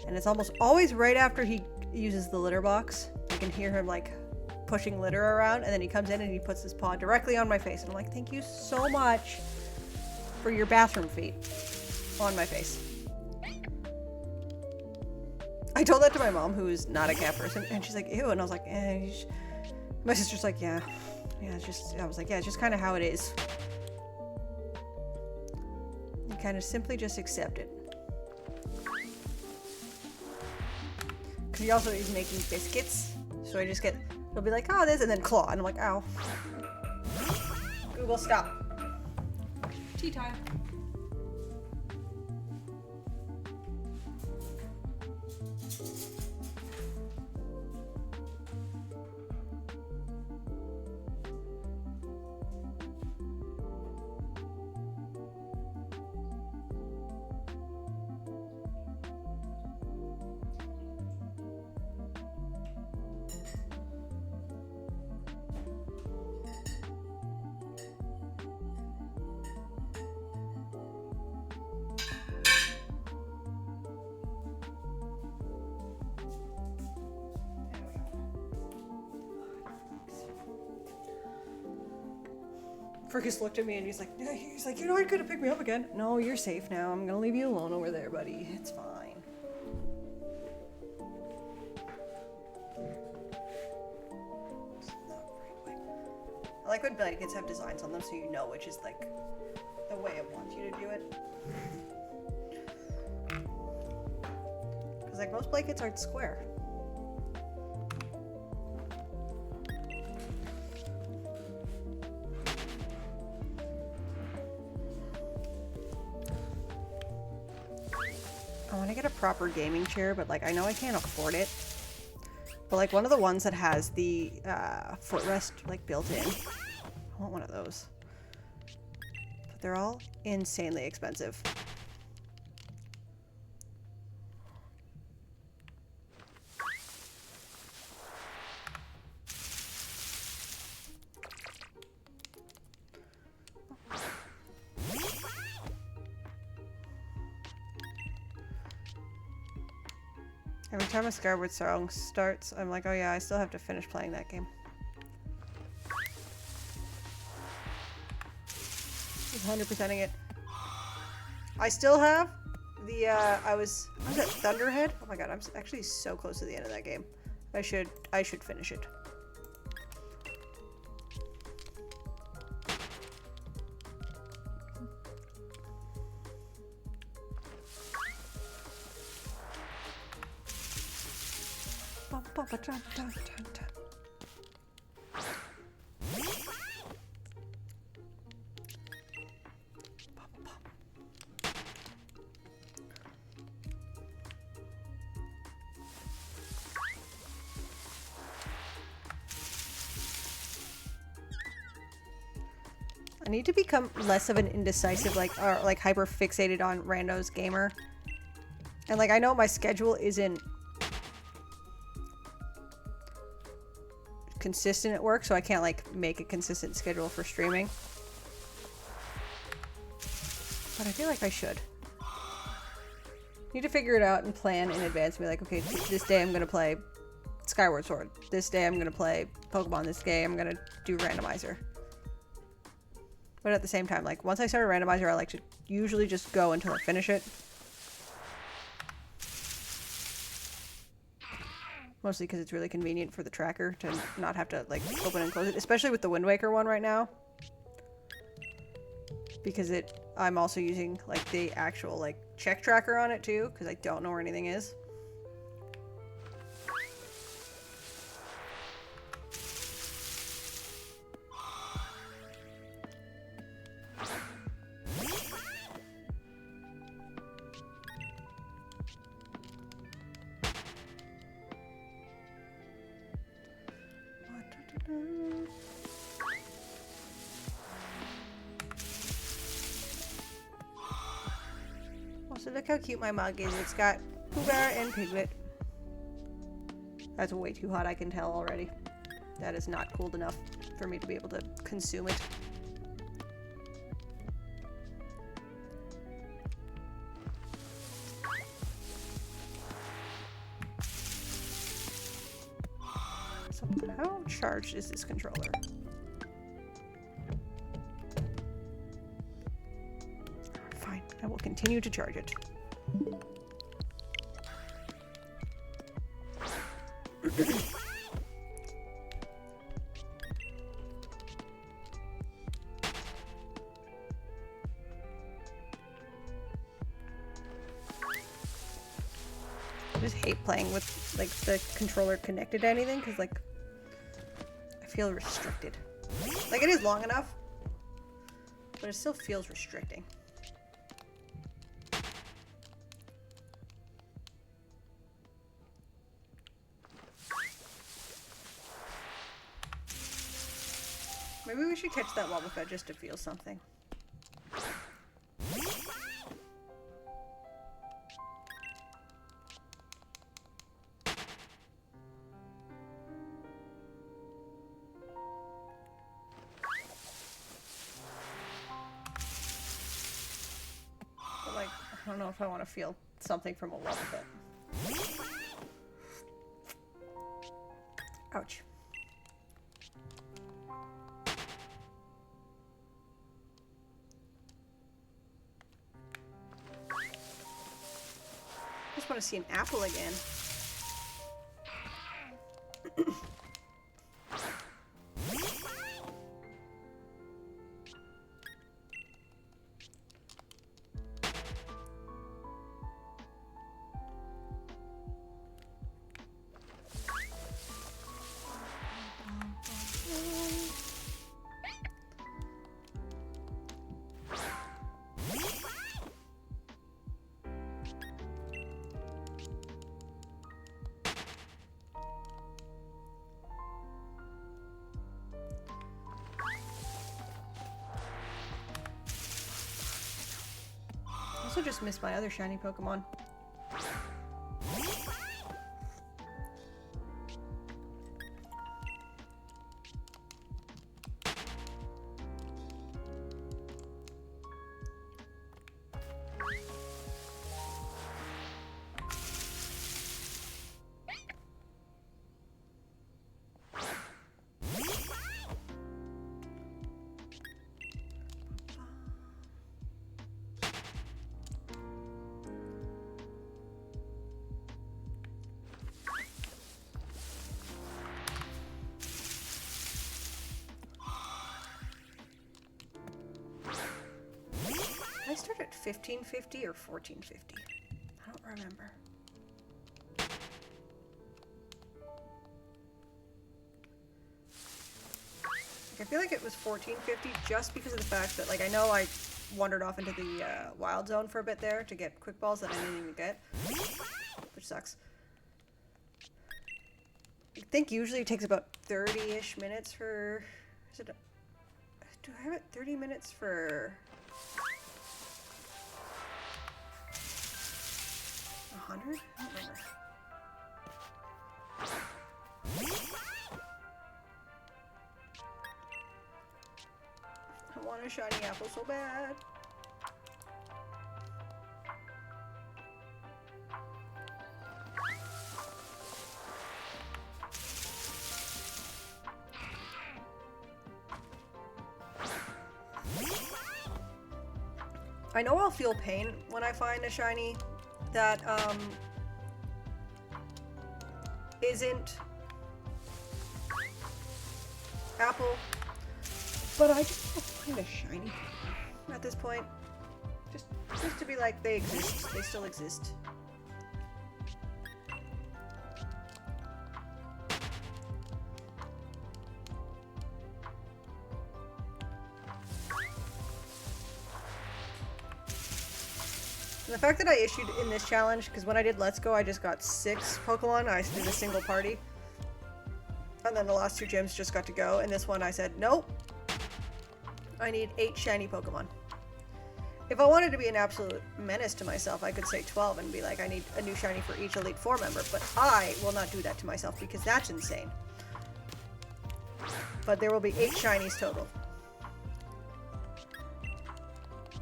And it's almost always right after he uses the litter box. I can hear him like pushing litter around, and then he comes in and he puts his paw directly on my face. And I'm like, thank you so much for your bathroom feet on my face. I told that to my mom, who is not a cat person, and she's like, ew. And I was like, eh. My sister's like, yeah, it's just, I was like, yeah, it's just kind of how it is. You kind of simply just accept it. Because he also is making biscuits, so I just get, he'll be like, oh, this, and then claw, and I'm like, ow. Google, stop. Tea time. Fergus looked at me and he's like, you're not gonna pick me up again. No, you're safe now. I'm gonna leave you alone over there, buddy. It's fine. It's not right way. I like when blankets have designs on them so you know which is like the way it wants you to do it. Because like most blankets aren't square. I want to get a proper gaming chair, but like I know I can't afford it. But like one of the ones that has the footrest like built in. I want one of those. But they're all insanely expensive. Every time a Skyward song starts, I'm like, oh yeah, I still have to finish playing that game. 100%ing it. I still have the, I was at Thunderhead? Oh my god, I'm actually so close to the end of that game. I should finish it. I need to become less of an indecisive, like, or like hyper fixated on randos gamer. And like, I know my schedule isn't consistent at work, so I can't like make a consistent schedule for streaming. But I feel like I should. Need to figure it out and plan in advance. Be like, okay, this day I'm gonna play Skyward Sword. This day I'm gonna play Pokemon. This day I'm gonna do randomizer. But at the same time, like once I start a randomizer, I like to usually just go until I finish it. Mostly because it's really convenient for the tracker to not have to like open and close it, especially with the Wind Waker one right now. Because I'm also using like the actual like check tracker on it too, because I don't know where anything is. Also, look how cute my mug is. It's got Pooh Bear and Piglet. That's way too hot, I can tell already. That is not cooled enough for me to be able to consume it. So, how charged is this controller? Fine, I will continue to charge it. I just hate playing with like the controller connected to anything because like I feel restricted. Like it is long enough, but it still feels restricting. Maybe we should catch that Wobbuffet just to feel something. But like, I don't know if I want to feel something from a Wobbuffet. Ouch. I just want to see an apple again. I also just missed my other shiny Pokemon. I start at 1550 or 1450. I don't remember. Like, I feel like it was 1450 just because of the fact that, like, I know I wandered off into the wild zone for a bit there to get quick balls that I didn't even get, which sucks. I think usually it takes about 30-ish minutes for... Is it? Do I have it 30 minutes for... 100? I don't remember. I want a shiny apple so bad. I know I'll feel pain when I find a shiny that isn't apple, but I just want to find a shiny at this point. Just to be like, they exist. They still exist. And the fact that I issued in this challenge, because when I did Let's Go, I just got 6 Pokemon. I did a single party. And then the last 2 gyms just got to go. And this one I said, nope. I need 8 shiny Pokemon. If I wanted to be an absolute menace to myself, I could say 12 and be like, I need a new shiny for each Elite Four member. But I will not do that to myself because that's insane. But there will be 8 shinies total.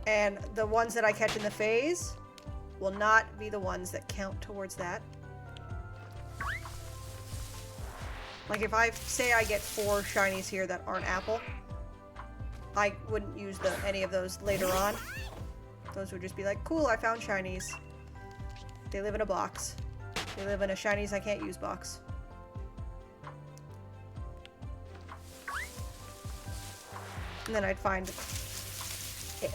And the ones that I catch in the phase will not be the ones that count towards that. Like if I say I get 4 shinies here that aren't apple, I wouldn't use any of those later on. Those would just be like, cool, I found shinies. They live in a box. They live in a shinies I can't use box. And then I'd find...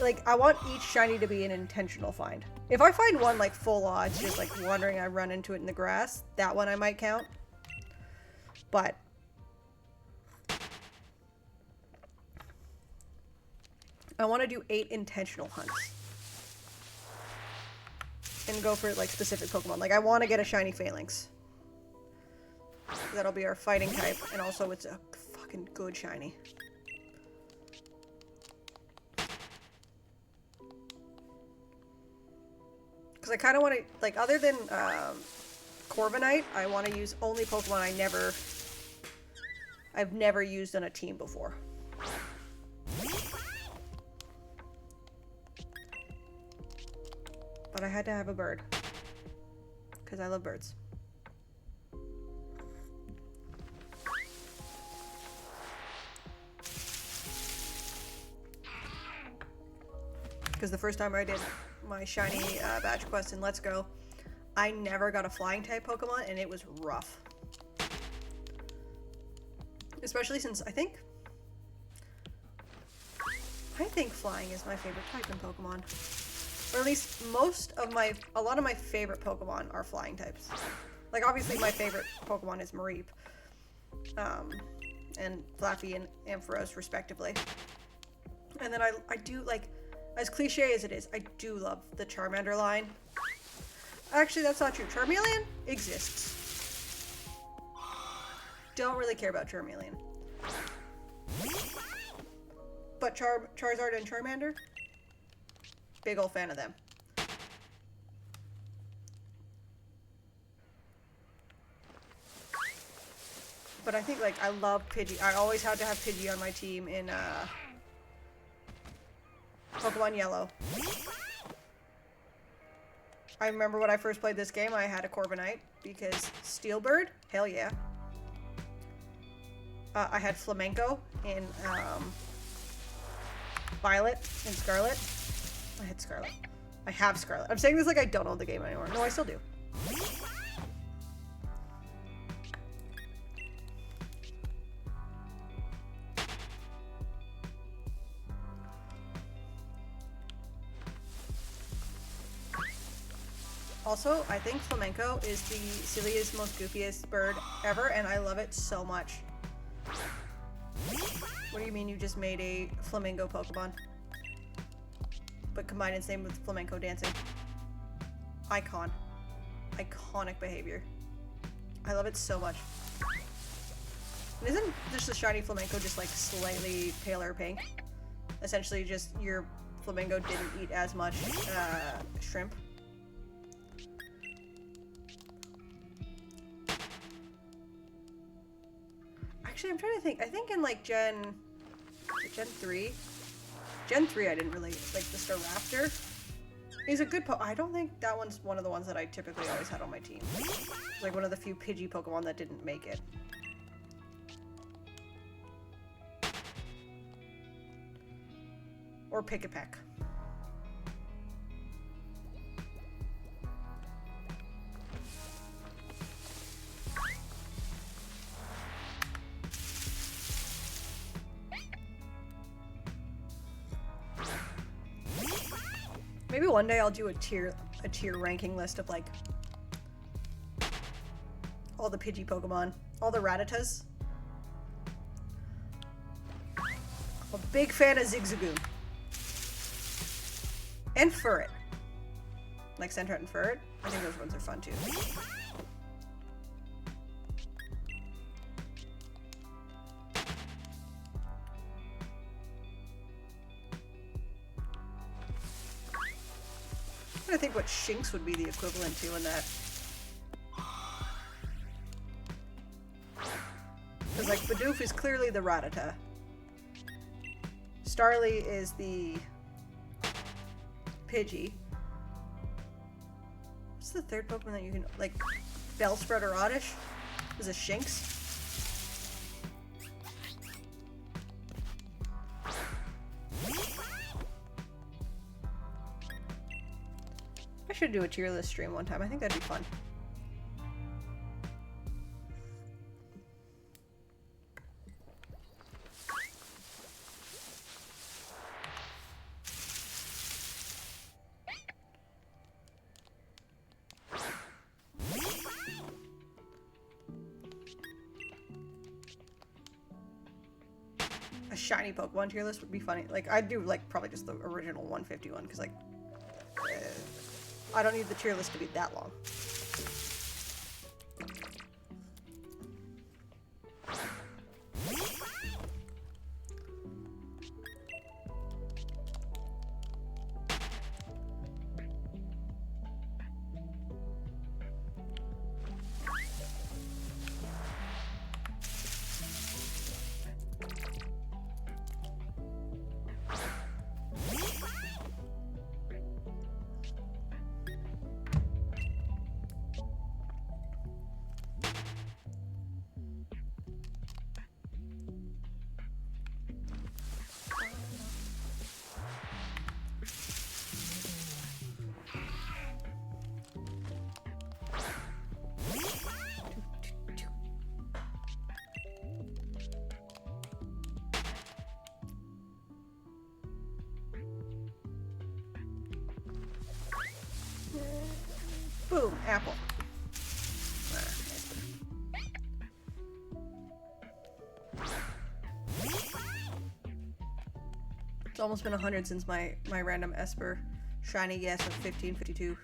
Like, I want each shiny to be an intentional find. If I find one, like, full odds, just, like, wandering, I run into it in the grass, that one I might count. But... I want to do 8 intentional hunts. And go for, like, specific Pokemon. Like, I want to get a shiny Phalanx. That'll be our fighting type, and also it's a fucking good shiny. Because I kind of want to, like, other than Corviknight, I want to use only Pokemon I've never used on a team before. But I had to have a bird. Because I love birds. Because the first time I did my shiny badge quest in Let's Go, I never got a flying type Pokemon, and it was rough. Especially since I think flying is my favorite type in Pokemon. Or at least a lot of my favorite Pokemon are flying types. Like obviously my favorite Pokemon is Mareep. And Flappy and Ampharos respectively. And then I do like, as cliche as it is, I do love the Charmander line. Actually, that's not true. Charmeleon exists. Don't really care about Charmeleon. But Charizard and Charmander? Big ol' fan of them. But I think, like, I love Pidgey. I always had to have Pidgey on my team in, Pokemon Yellow. I remember when I first played this game, I had a Corviknight because Steelbird, hell yeah. I had Flamenco in Violet and Scarlet. I had Scarlet. I have Scarlet. I'm saying this like I don't own the game anymore. No, I still do. Also, I think Flamenco is the silliest, most goofiest bird ever, and I love it so much. What do you mean you just made a flamingo Pokemon? But combined its name with flamenco dancing. Iconic behavior. I love it so much. And isn't just the shiny flamenco just like slightly paler pink? Essentially just your flamingo didn't eat as much shrimp. Actually, I'm trying to think. I think in like Gen 3, Gen 3 I didn't really like. The Staraptor is a good I don't think that one's one of the ones that I typically always had on my team. It's like one of the few Pidgey Pokemon that didn't make it. Or Pick-a-Peck. Maybe one day I'll do a tier ranking list of like all the Pidgey Pokemon, all the Rattatas. I'm a big fan of Zigzagoon. And Furret. Like Sentret and Furret. I think those ones are fun too. I think what Shinx would be the equivalent to in that. Because like Bidoof is clearly the Rattata. Starly is the Pidgey. What's the third Pokemon that you can like? Bellsprout or Oddish is a Shinx. I should do a tier list stream one time. I think that'd be fun. A shiny Pokemon tier list would be funny. Like, I'd do, like, probably just the original 151, because, like, I don't need the tier list to be that long. Boom, apple. It's almost been 100 since my random Esper shiny guess of 1552.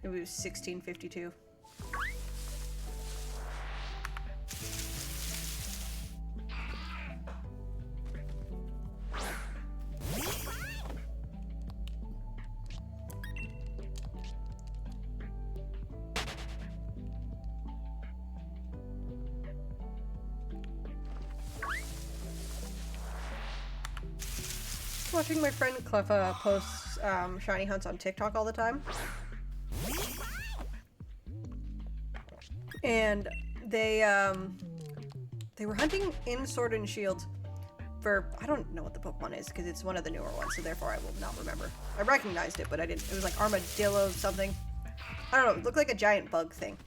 Maybe it was 1652. Watching my friend Cleffa posts shiny hunts on TikTok all the time. And they were hunting in Sword and Shield for, I don't know what the Pokemon is because it's one of the newer ones, so therefore I will not remember. I recognized it, but I didn't. It was like armadillo something. I don't know, it looked like a giant bug thing.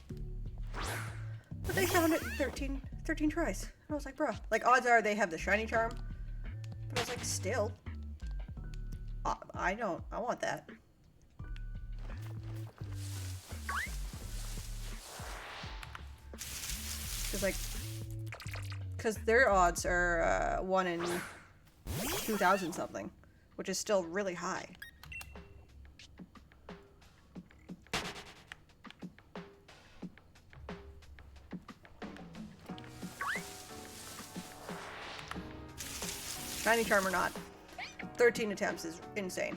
But they found it in 13 tries. And I was like, bro, like odds are they have the shiny charm. But I was like, still. I want that. Because their odds are 1 in 2,000 something, which is still really high. Shiny charm or not, 13 attempts is insane.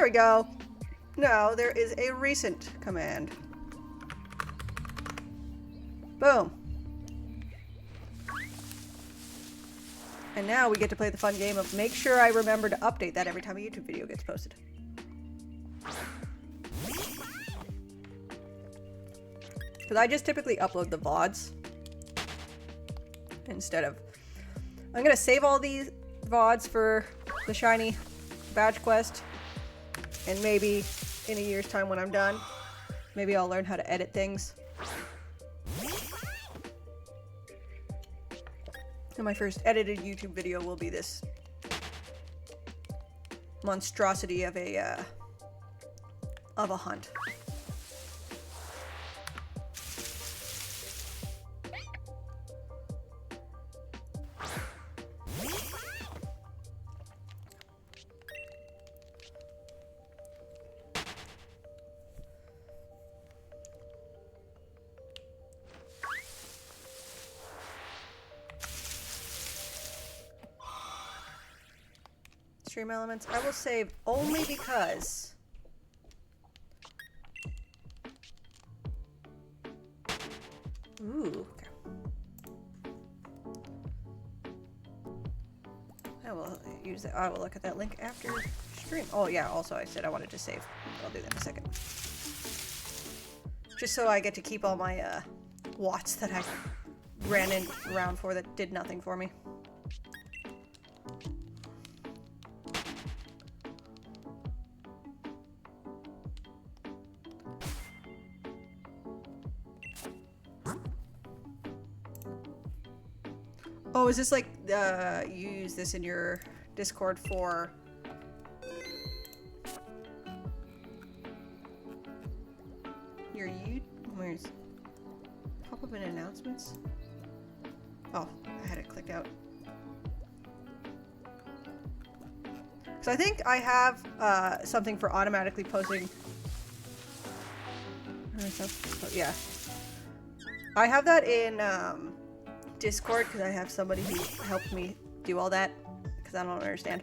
There we go. Now there is a recent command. Boom. And now we get to play the fun game of make sure I remember to update that every time a YouTube video gets posted. Because I just typically upload the VODs instead of... I'm going to save all these VODs for the shiny badge quest. And maybe in a year's time when I'm done, maybe I'll learn how to edit things. And my first edited YouTube video will be this monstrosity of a hunt. Stream elements. I will save only because ooh, okay. I will use that. I will look at that link after stream. Oh yeah, also I said I wanted to save. I'll do that in a second. Just so I get to keep all my watts that I ran around for that did nothing for me. Oh, is this like, you use this in your Discord for... your where's... pop-up and announcements? Oh, I had it clicked out. So I think I have, something for automatically posting... Oh, yeah. I have that in, Discord, because I have somebody who helped me do all that, because I don't understand.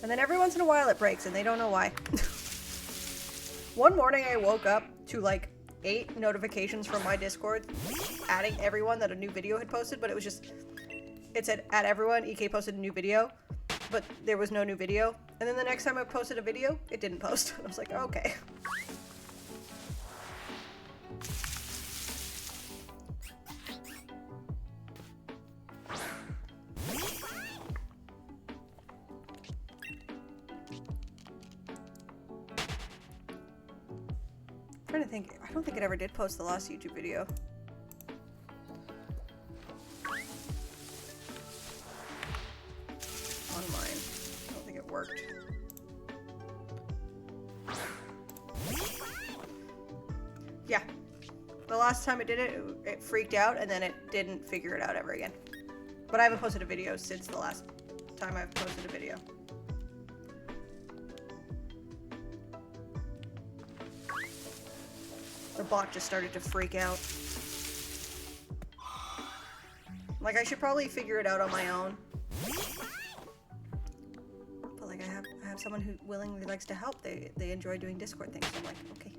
And then every once in a while it breaks, and they don't know why. One morning I woke up to like 8 notifications from my Discord adding everyone that a new video had posted, but it was just, it said, add everyone, EK posted a new video, but there was no new video. And then the next time I posted a video, it didn't post. I was like, okay. I'm trying to think. I don't think it ever did post the last YouTube video. On mine. I don't think it worked. Yeah. The last time it did it, it freaked out and then it didn't figure it out ever again. But I haven't posted a video since the last time I've posted a video. The bot just started to freak out. Like, I should probably figure it out on my own. But like, I have someone who willingly likes to help. They enjoy doing Discord things. So I'm like, okay.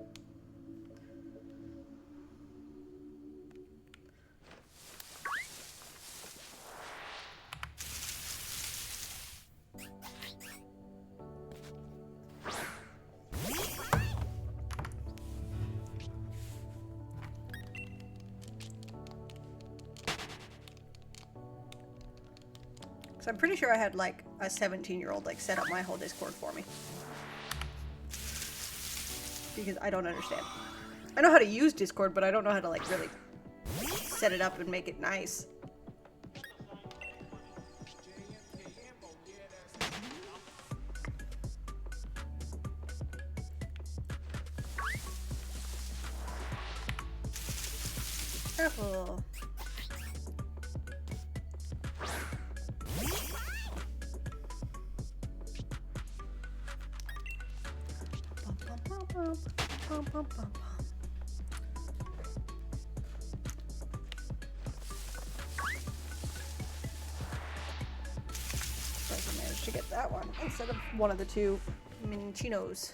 So I'm pretty sure I had like a 17-year-old like set up my whole Discord for me. Because I don't understand. I know how to use Discord, but I don't know how to like really set it up and make it nice. Apple. I managed to get that one instead of one of the two Minchinos.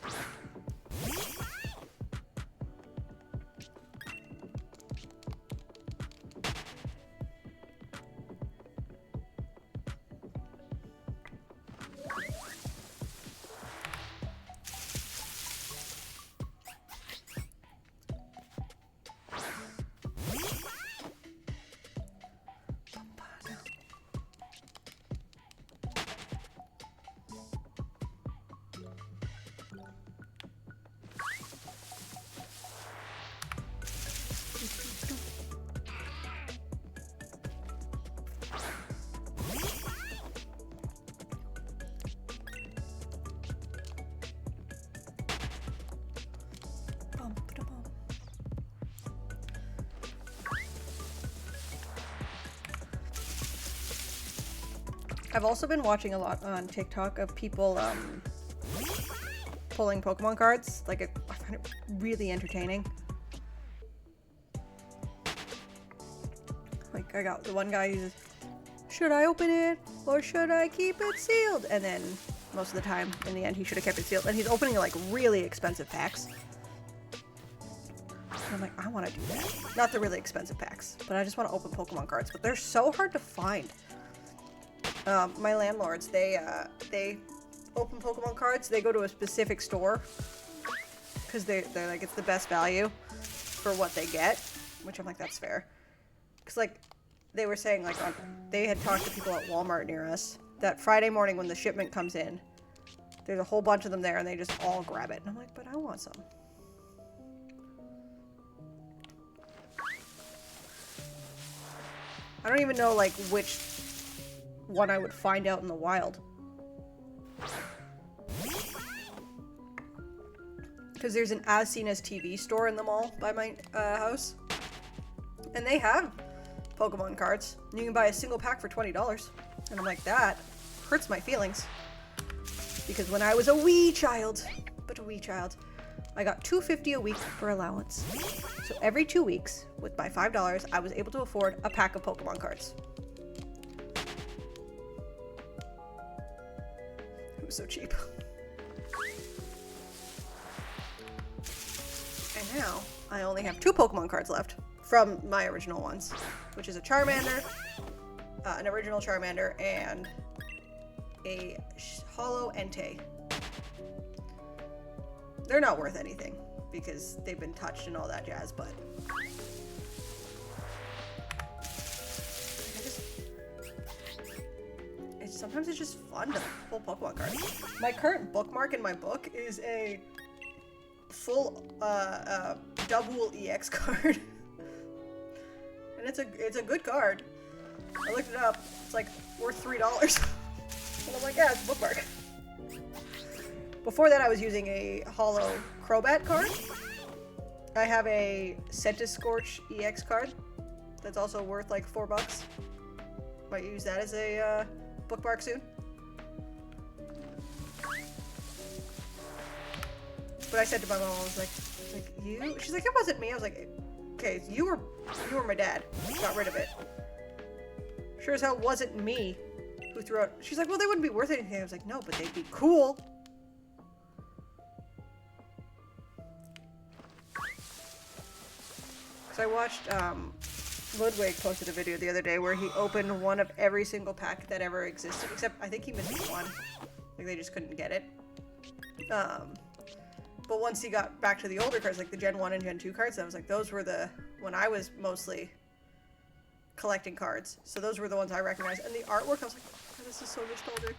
I've also been watching a lot on TikTok of people pulling Pokemon cards. Like, I find it really entertaining. Like, I got the one guy who's, should I open it or should I keep it sealed? And then most of the time, in the end, he should have kept it sealed. And he's opening like really expensive packs. And I'm like, I want to do that. Not the really expensive packs, but I just want to open Pokemon cards. But they're so hard to find. My landlords, they open Pokemon cards. They go to a specific store because they're like, it's the best value for what they get, which I'm like, that's fair. Because like they were saying, like they had talked to people at Walmart near us that Friday morning when the shipment comes in, there's a whole bunch of them there and they just all grab it. And I'm like, but I want some. I don't even know like which one I would find out in the wild. Because there's an As Seen As TV store in the mall by my house. And they have Pokemon cards. You can buy a single pack for $20. And I'm like, that hurts my feelings. Because when I was a wee child, I got $2.50 a week for allowance. So every 2 weeks, with my $5, I was able to afford a pack of Pokemon cards. It was so cheap. And now, I only have 2 Pokemon cards left from my original ones, which is a Charmander, an original Charmander, and a Hollow Entei. They're not worth anything because they've been touched and all that jazz, but sometimes it's just fun to pull Pokemon cards. My current bookmark in my book is a full double EX card. And it's a good card. I looked it up. It's like worth $3. And I'm like, yeah, it's a bookmark. Before that, I was using a hollow Crobat card. I have a Centiskorch EX card that's also worth like $4. Might use that as a bookmark soon. But I said to my mom, I was like, you? She's like, it wasn't me. I was like, okay, you were my dad. Got rid of it. Sure as hell wasn't me who threw out. She's like, well, they wouldn't be worth anything. I was like, no, but they'd be cool. So I watched, Ludwig posted a video the other day where he opened one of every single pack that ever existed, except I think he missed one. Like, they just couldn't get it. But once he got back to the older cards, like the Gen 1 and Gen 2 cards, I was like, those were when I was mostly collecting cards. So those were the ones I recognized. And the artwork, I was like, oh, this is so nostalgic.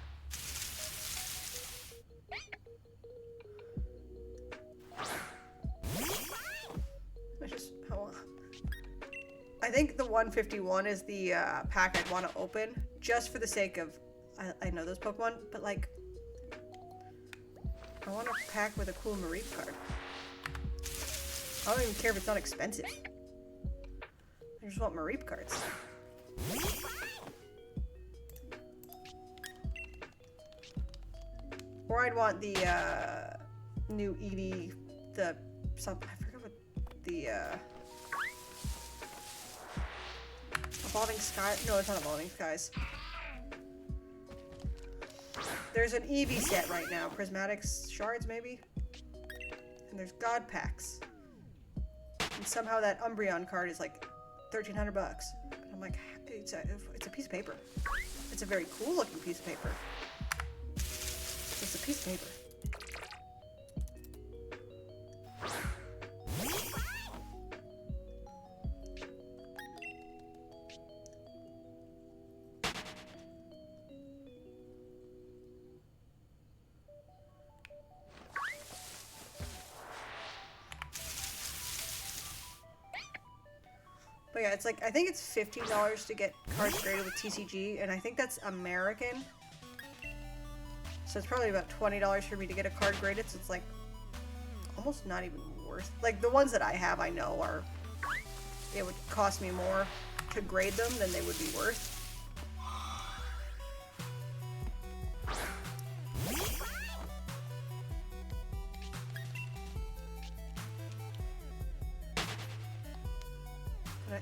I think the 151 is the pack I'd want to open, just for the sake of, I know those Pokemon, but like, I want a pack with a cool Mareep card. I don't even care if it's not expensive. I just want Mareep cards. Or I'd want the new Eevee, I forget what the Evolving Sky. No, it's not Evolving Skies. There's an Eevee set right now. Prismatic shards, maybe? And there's God packs. And somehow that Umbreon card is like 1,300 bucks. And I'm like, it's a piece of paper. It's a very cool looking piece of paper. It's a piece of paper. But yeah, it's like, I think it's $15 to get cards graded with TCG, and I think that's American. So it's probably about $20 for me to get a card graded, so it's like almost not even worth. Like the ones that I have, I know are, it would cost me more to grade them than they would be worth.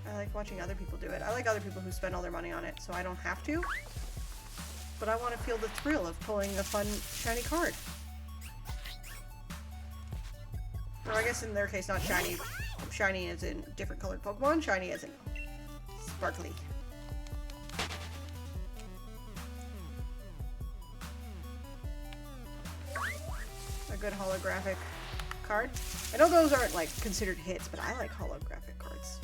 I like watching other people do it. I like other people who spend all their money on it, so I don't have to. But I want to feel the thrill of pulling a fun, shiny card. Or I guess in their case, not shiny. Shiny as in different colored Pokemon. Shiny as in sparkly. A good holographic card. I know those aren't like considered hits, but I like holographic cards.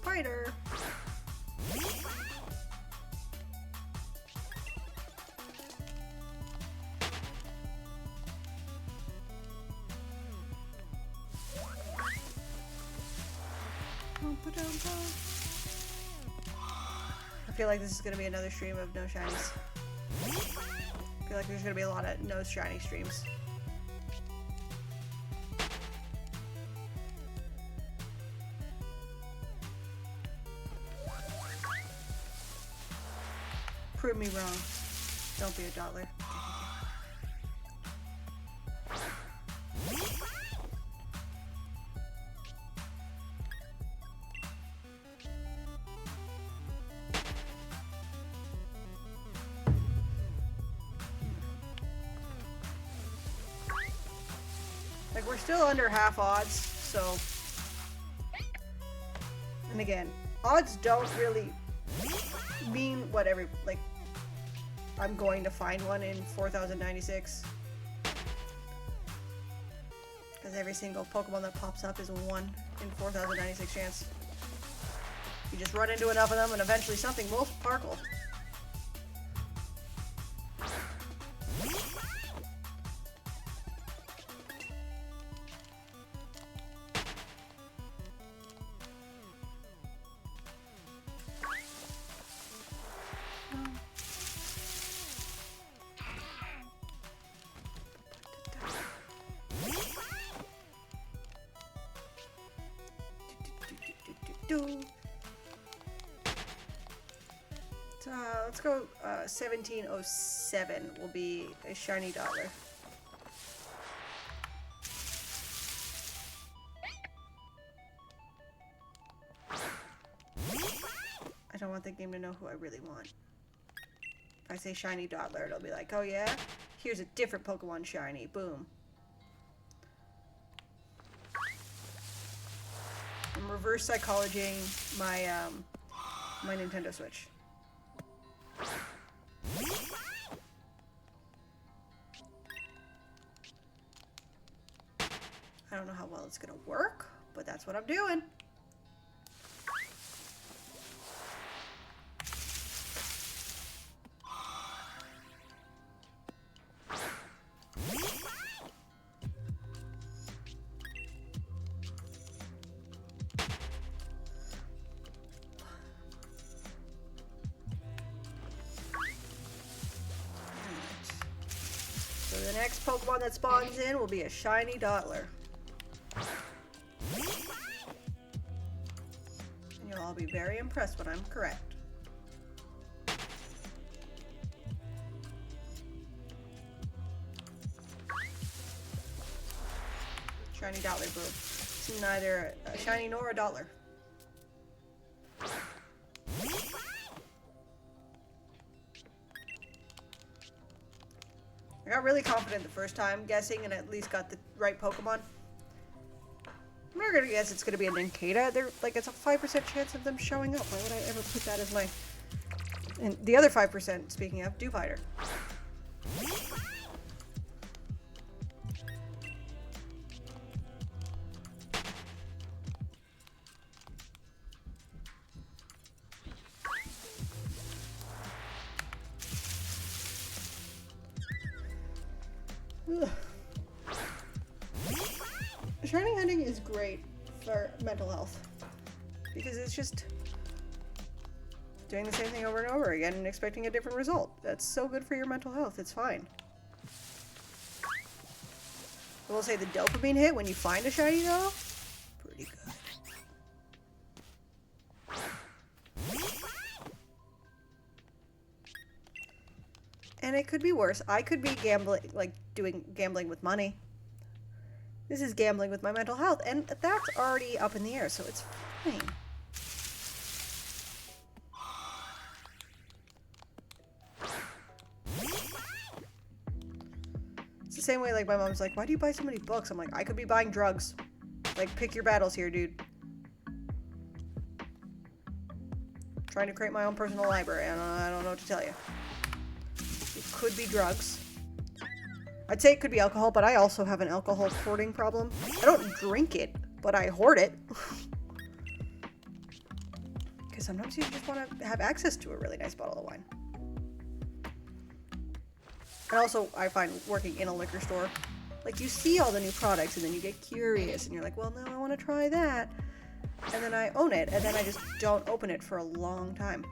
Fighter. I feel like this is going to be another stream of no shinies. I feel like there's going to be a lot of no shiny streams. Prove me wrong. Don't be a dotler. Like, we're still under half odds, so... And again, odds don't really mean whatever, like, I'm going to find one in 4096. Because every single Pokemon that pops up is a 1 in 4096 chance. You just run into enough of them and eventually something will sparkle. Let's go 1707 will be a shiny dollar. I don't want the game to know who I really want. If I say shiny dollar, it'll be like, oh yeah, here's a different Pokemon shiny. Boom. I'm reverse psychologying my my Nintendo Switch. I don't know how well it's gonna work, but that's what I'm doing. So the next Pokemon that spawns in will be a shiny Dottler. And you'll all be very impressed when I'm correct. Shiny dollar, bro. It's neither a shiny nor a dollar. I got really confident the first time guessing and at least got the right Pokemon. I'm not gonna guess it's gonna be a Nincada. They're like, it's a 5% chance of them showing up. Why would I ever put that as my... And the other 5%, speaking of, Dewpider. Ugh. Shiny hunting is great for mental health because it's just doing the same thing over and over again and expecting a different result. That's so good for your mental health. It's fine. I will say the dopamine hit when you find a shiny though, pretty good. And it could be worse. I could be gambling, like gambling with money. This is gambling with my mental health, and that's already up in the air, so it's fine. It's the same way, like, my mom's like, why do you buy so many books? I'm like, I could be buying drugs. Like, pick your battles here, dude. Trying to create my own personal library, and I don't know what to tell you. It could be drugs. I'd say it could be alcohol, but I also have an alcohol hoarding problem. I don't drink it, but I hoard it. Because sometimes you just want to have access to a really nice bottle of wine. And also, I find working in a liquor store, like, you see all the new products, and then you get curious, and you're like, well, no, I want to try that. And then I own it, and then I just don't open it for a long time.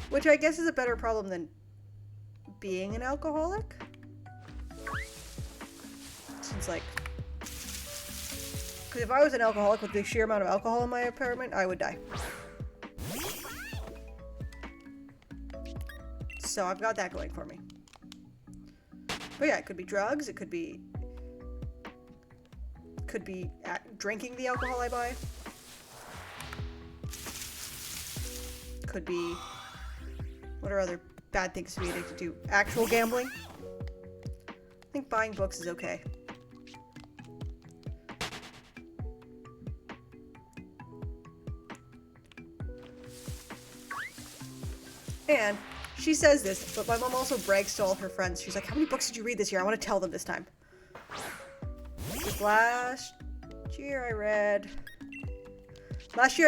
Which I guess is a better problem than being an alcoholic. Since, like, because if I was an alcoholic with the sheer amount of alcohol in my apartment, I would die. So I've got that going for me. But yeah, it could be drugs, it could be drinking the alcohol I buy. Could be, what are other bad things to be addicted to? Actual gambling. I think buying books is okay. And she says this, but my mom also brags to all her friends. She's like, how many books did you read this year? I want to tell them this time. Because last year I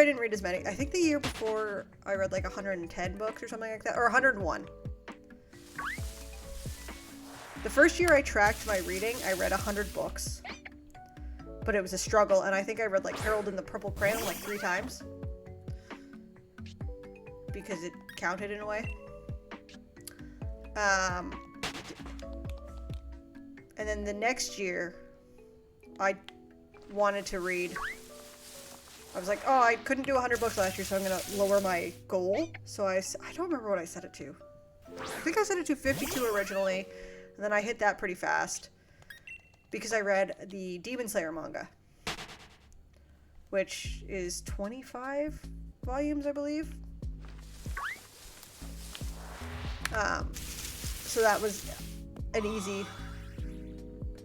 didn't read as many. I think the year before I read like 110 books or something like that, or 101. The first year I tracked my reading, I read 100 books. But it was a struggle, and I think I read like Harold and the Purple Crayon like 3 times. Because it counted in a way. And then the next year, I wanted to read. I was like, oh, I couldn't do 100 books last year, so I'm going to lower my goal. So I don't remember what I set it to. I think I set it to 52 originally, and then I hit that pretty fast. Because I read the Demon Slayer manga. Which is 25 volumes, I believe. So that was an easy,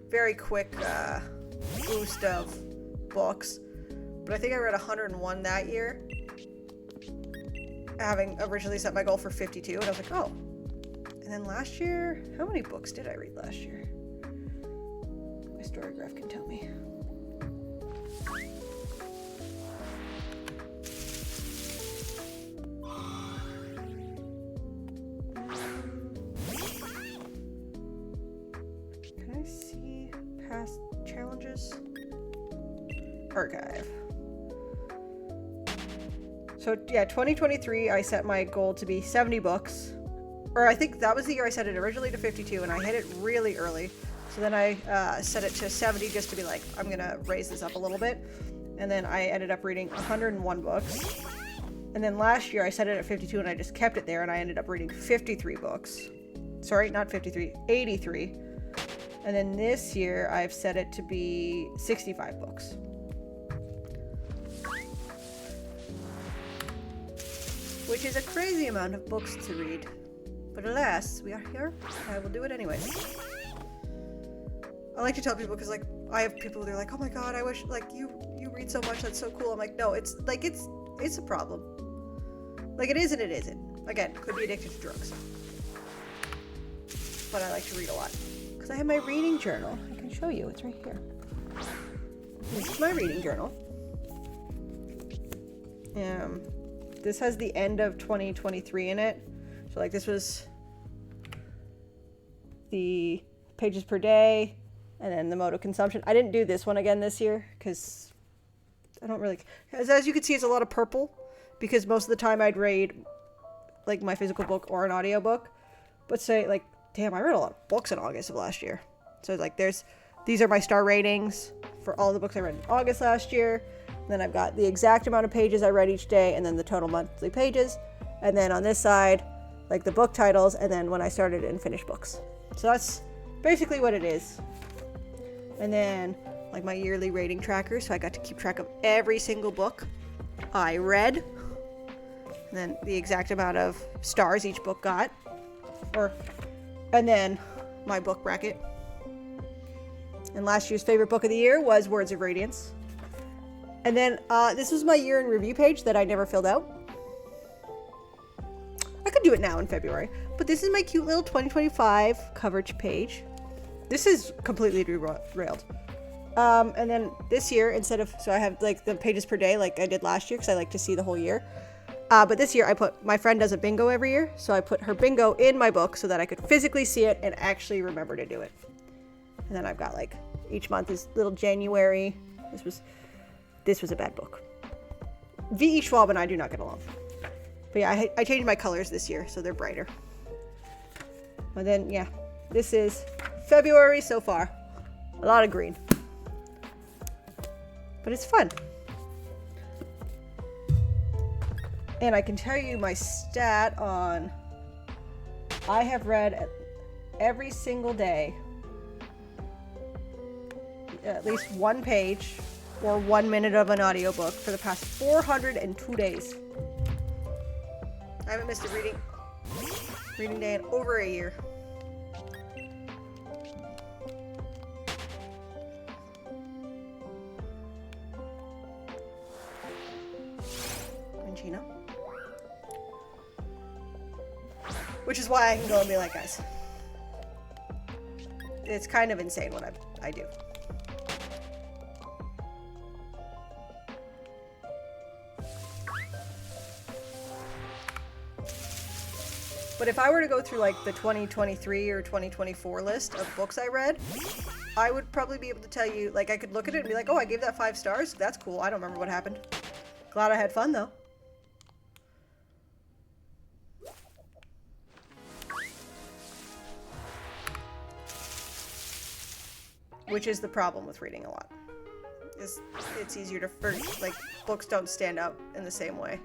very quick boost of books. But I think I read 101 that year, having originally set my goal for 52, and I was like, oh. And then last year, how many books did I read last year? My story graph can tell me. Can I see past challenges? Archive. So yeah, 2023, I set my goal to be 70 books. Or I think that was the year I set it originally to 52, and I hit it really early. So then I set it to 70 just to be like, I'm going to raise this up a little bit. And then I ended up reading 101 books. And then last year I set it at 52, and I just kept it there, and I ended up reading 53 books. Sorry, not 53, 83. And then this year, I've set it to be 65 books. Which is a crazy amount of books to read. But alas, we are here. I will do it anyways. I like to tell people because, like, I have people they're like, oh my god, I wish, like, you read so much, that's so cool. I'm like, no, it's a problem. Like, it is and it isn't. Again, could be addicted to drugs. But I like to read a lot. Because I have my reading journal. I can show you, it's right here. This is my reading journal. This has the end of 2023 in it. So, like, this was the pages per day. And then the mode of consumption. I didn't do this one again this year because I don't really... As you can see, it's a lot of purple because most of the time I'd read like my physical book or an audiobook. But say, like, damn, I read a lot of books in August of last year. So, like, these are my star ratings for all the books I read in August last year. And then I've got the exact amount of pages I read each day and then the total monthly pages. And then on this side, like, the book titles and then when I started and finished books. So that's basically what it is. And then, like, my yearly rating tracker, so I got to keep track of every single book I read. And then the exact amount of stars each book got. And then my book bracket. And last year's favorite book of the year was Words of Radiance. And then this was my year in review page that I never filled out. I could do it now in February. But this is my cute little 2025 coverage page. This is completely derailed. And then this year, instead of... So I have, like, the pages per day like I did last year because I like to see the whole year. But this year I put... My friend does a bingo every year. So I put her bingo in my book so that I could physically see it and actually remember to do it. And then I've got, like, each month is little January. This was a bad book. V.E. Schwab and I do not get along. But yeah, I changed my colors this year so they're brighter. And then, yeah. This is February so far. A lot of green. But it's fun. And I can tell you my stat on... I have read every single day at least one page or 1 minute of an audiobook for the past 402 days. I haven't missed a reading day in over a year. Gina. Which is why I can go and be like, guys, it's kind of insane what I do. But if I were to go through, like, the 2023 or 2024 list of books I read, I would probably be able to tell you, like, I could look at it and be like, oh, I gave that 5 stars. That's cool. I don't remember what happened. Glad I had fun, though. Which is the problem with reading a lot. It's easier to forget, like, books don't stand out in the same way.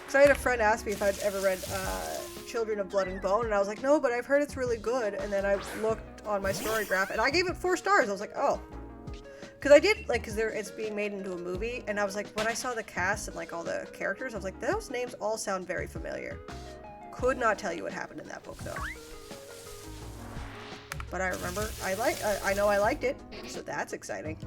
So I had a friend ask me if I'd ever read Children of Blood and Bone, and I was like, no, but I've heard it's really good. And then I looked on my story graph, and I gave it 4 stars. I was like, oh. Because I did, like, because it's being made into a movie, and I was like, when I saw the cast and, like, all the characters, I was like, those names all sound very familiar. Could not tell you what happened in that book, though. But I remember, I know I liked it, so that's exciting.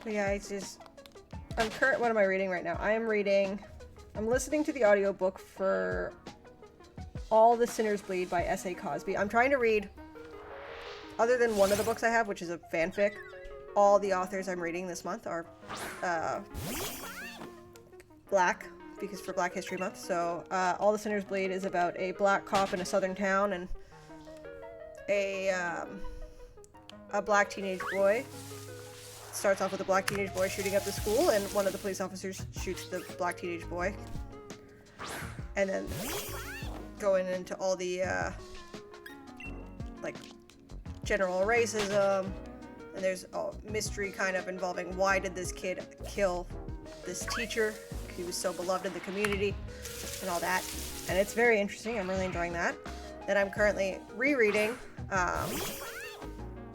But yeah, it's just, what am I reading right now? I'm listening to the audiobook for All the Sinners Bleed by S.A. Cosby. I'm trying to read, other than one of the books I have, which is a fanfic, all the authors I'm reading this month are black, because for Black History Month. So All the Sinners Bleed is about a black cop in a southern town and a black teenage boy. Starts off with a black teenage boy shooting up the school, and one of the police officers shoots the black teenage boy. And then going into all the like general racism, and there's a mystery kind of involving why did this kid kill this teacher? He was so beloved in the community and all that. And it's very interesting. I'm really enjoying that. Then I'm currently rereading.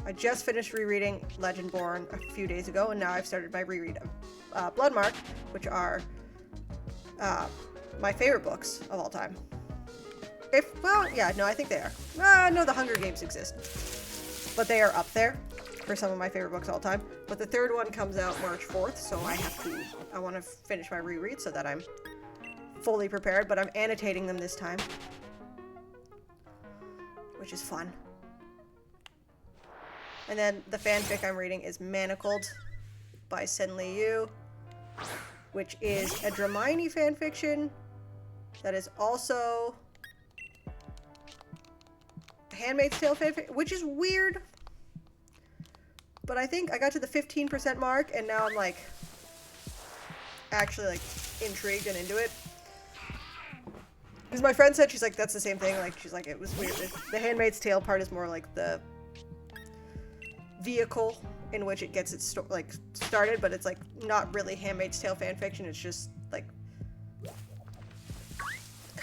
I just finished rereading Legendborn a few days ago, and now I've started my reread of Bloodmark, which are my favorite books of all time. I think they are. No, The Hunger Games exist. But they are up there for some of my favorite books of all time. But the third one comes out March 4th, so I want to finish my reread so that I'm fully prepared, but I'm annotating them this time, which is fun. And then the fanfic I'm reading is Manacled by Senli Yu, which is a Dramini fanfiction that is also Handmaid's Tale fanfic, which is weird. But I think I got to the 15% mark, and now I'm like actually like intrigued and into it. Because my friend said, she's like, that's the same thing. Like, she's like, it was weird. The Handmaid's Tale part is more like the vehicle in which it gets its started, but it's like not really Handmaid's Tale fanfiction. It's just like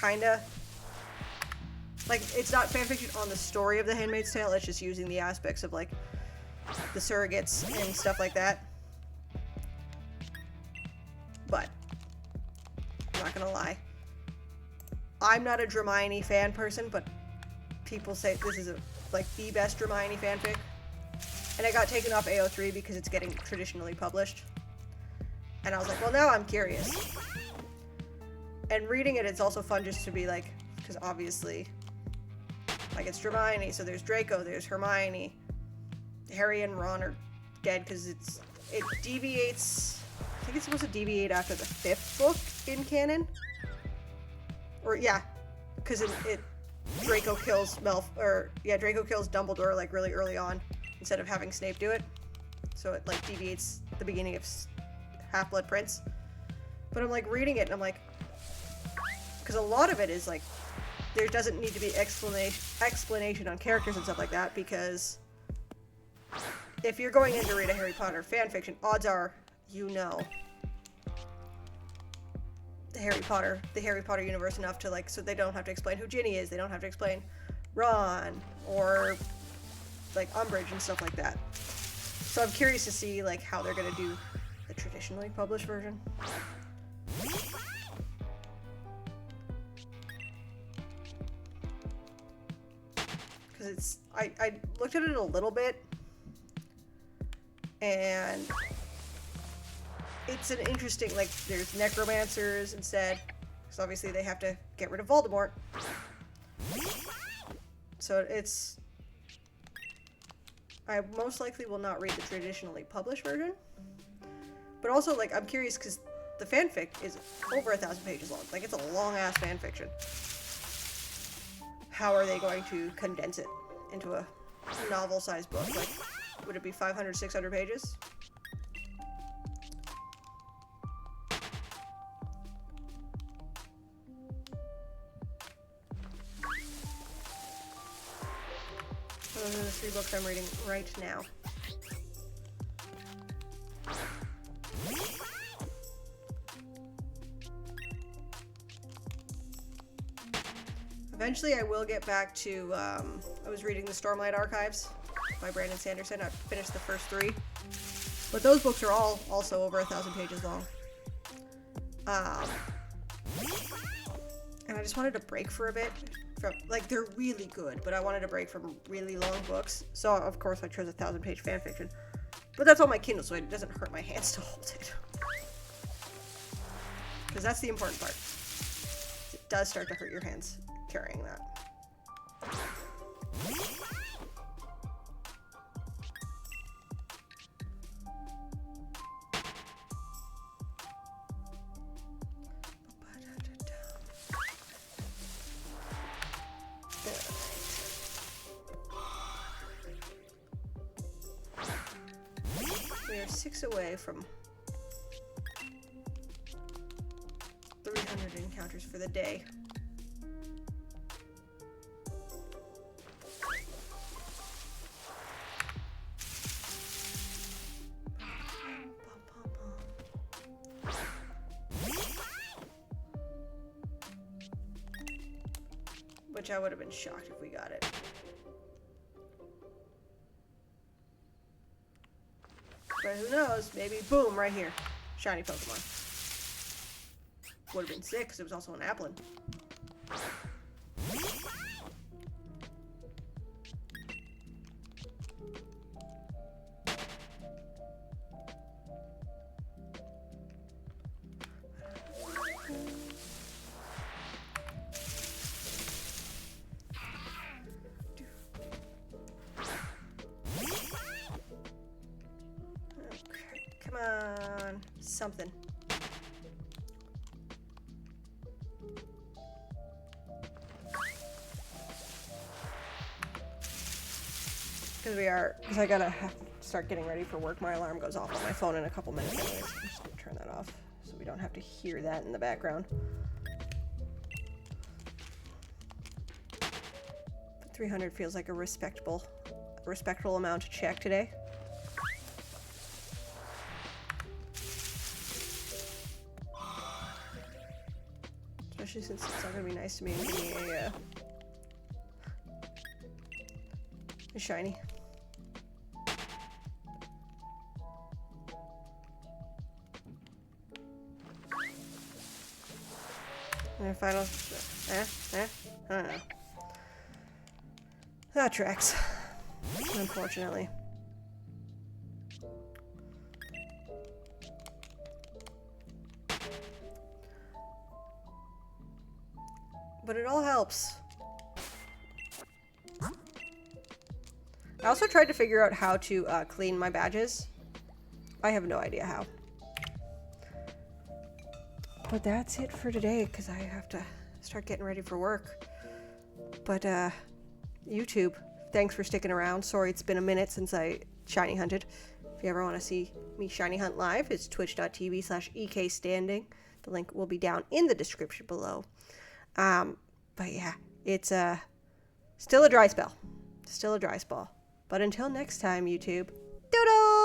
kinda like it's not fanfiction on the story of the Handmaid's Tale. It's just using the aspects of like the surrogates and stuff like that. But I'm not gonna lie, I'm not a Dramini fan person, but people say this is like the best Dramini fanfic. And I got taken off AO3 because it's getting traditionally published. And I was like, well, now I'm curious. And reading it, it's also fun just to be like, because obviously, like, it's Dramini, so there's Draco, there's Hermione. Harry and Ron are dead because it deviates. I think it's supposed to deviate after the 5th book in canon. Or, yeah, because Draco kills Draco kills Dumbledore, like, really early on, instead of having Snape do it. So it, like, deviates the beginning of Half-Blood Prince. But I'm, like, reading it, and I'm like, because a lot of it is, like, there doesn't need to be explanation on characters and stuff like that, because if you're going in to read a Harry Potter fanfiction, odds are you know the Harry Potter universe enough to, like, so they don't have to explain who Ginny is, they don't have to explain Ron, or like Umbridge and stuff like that. So I'm curious to see like how they're gonna do the traditionally published version. Because I looked at it a little bit, and it's an interesting, like, there's necromancers instead, because obviously they have to get rid of Voldemort. So I most likely will not read the traditionally published version. But also, like, I'm curious because the fanfic is over 1,000 pages long. Like, it's a long-ass fanfiction. How are they going to condense it into a novel-sized book? Like, would it be 500, 600 pages? Those are the 3 books I'm reading right now. Eventually I will get back to, I was reading the Stormlight Archives by Brandon Sanderson. I finished the first 3. But those books are all also over 1,000 pages long. And I just wanted to break for a bit. Like, they're really good, but I wanted a break from really long books. So, of course, I chose a 1,000-page fanfiction. But that's on my Kindle, so it doesn't hurt my hands to hold it. Because that's the important part. It does start to hurt your hands carrying that. We are 6 away from 300 encounters for the day. Which I would have been shocked if we got it. But who knows? Maybe boom, right here. Shiny Pokemon. Would have been sick because it was also an Applin. Come on, something. Because I gotta start getting ready for work. My alarm goes off on my phone in a couple minutes anyways. I'm just gonna turn that off so we don't have to hear that in the background. But 300 feels like a respectable amount to check today. Especially since it's not gonna be nice to me and give me a shiny. And final, I don't know. That tracks, unfortunately. But it all helps. I also tried to figure out how to clean my badges. I have no idea how. But that's it for today, because I have to start getting ready for work. But, YouTube, thanks for sticking around. Sorry it's been a minute since I shiny hunted. If you ever want to see me shiny hunt live, it's twitch.tv/ekstanding. The link will be down in the description below. But yeah, it's, still a dry spell. Still a dry spell. But until next time, YouTube, doodle!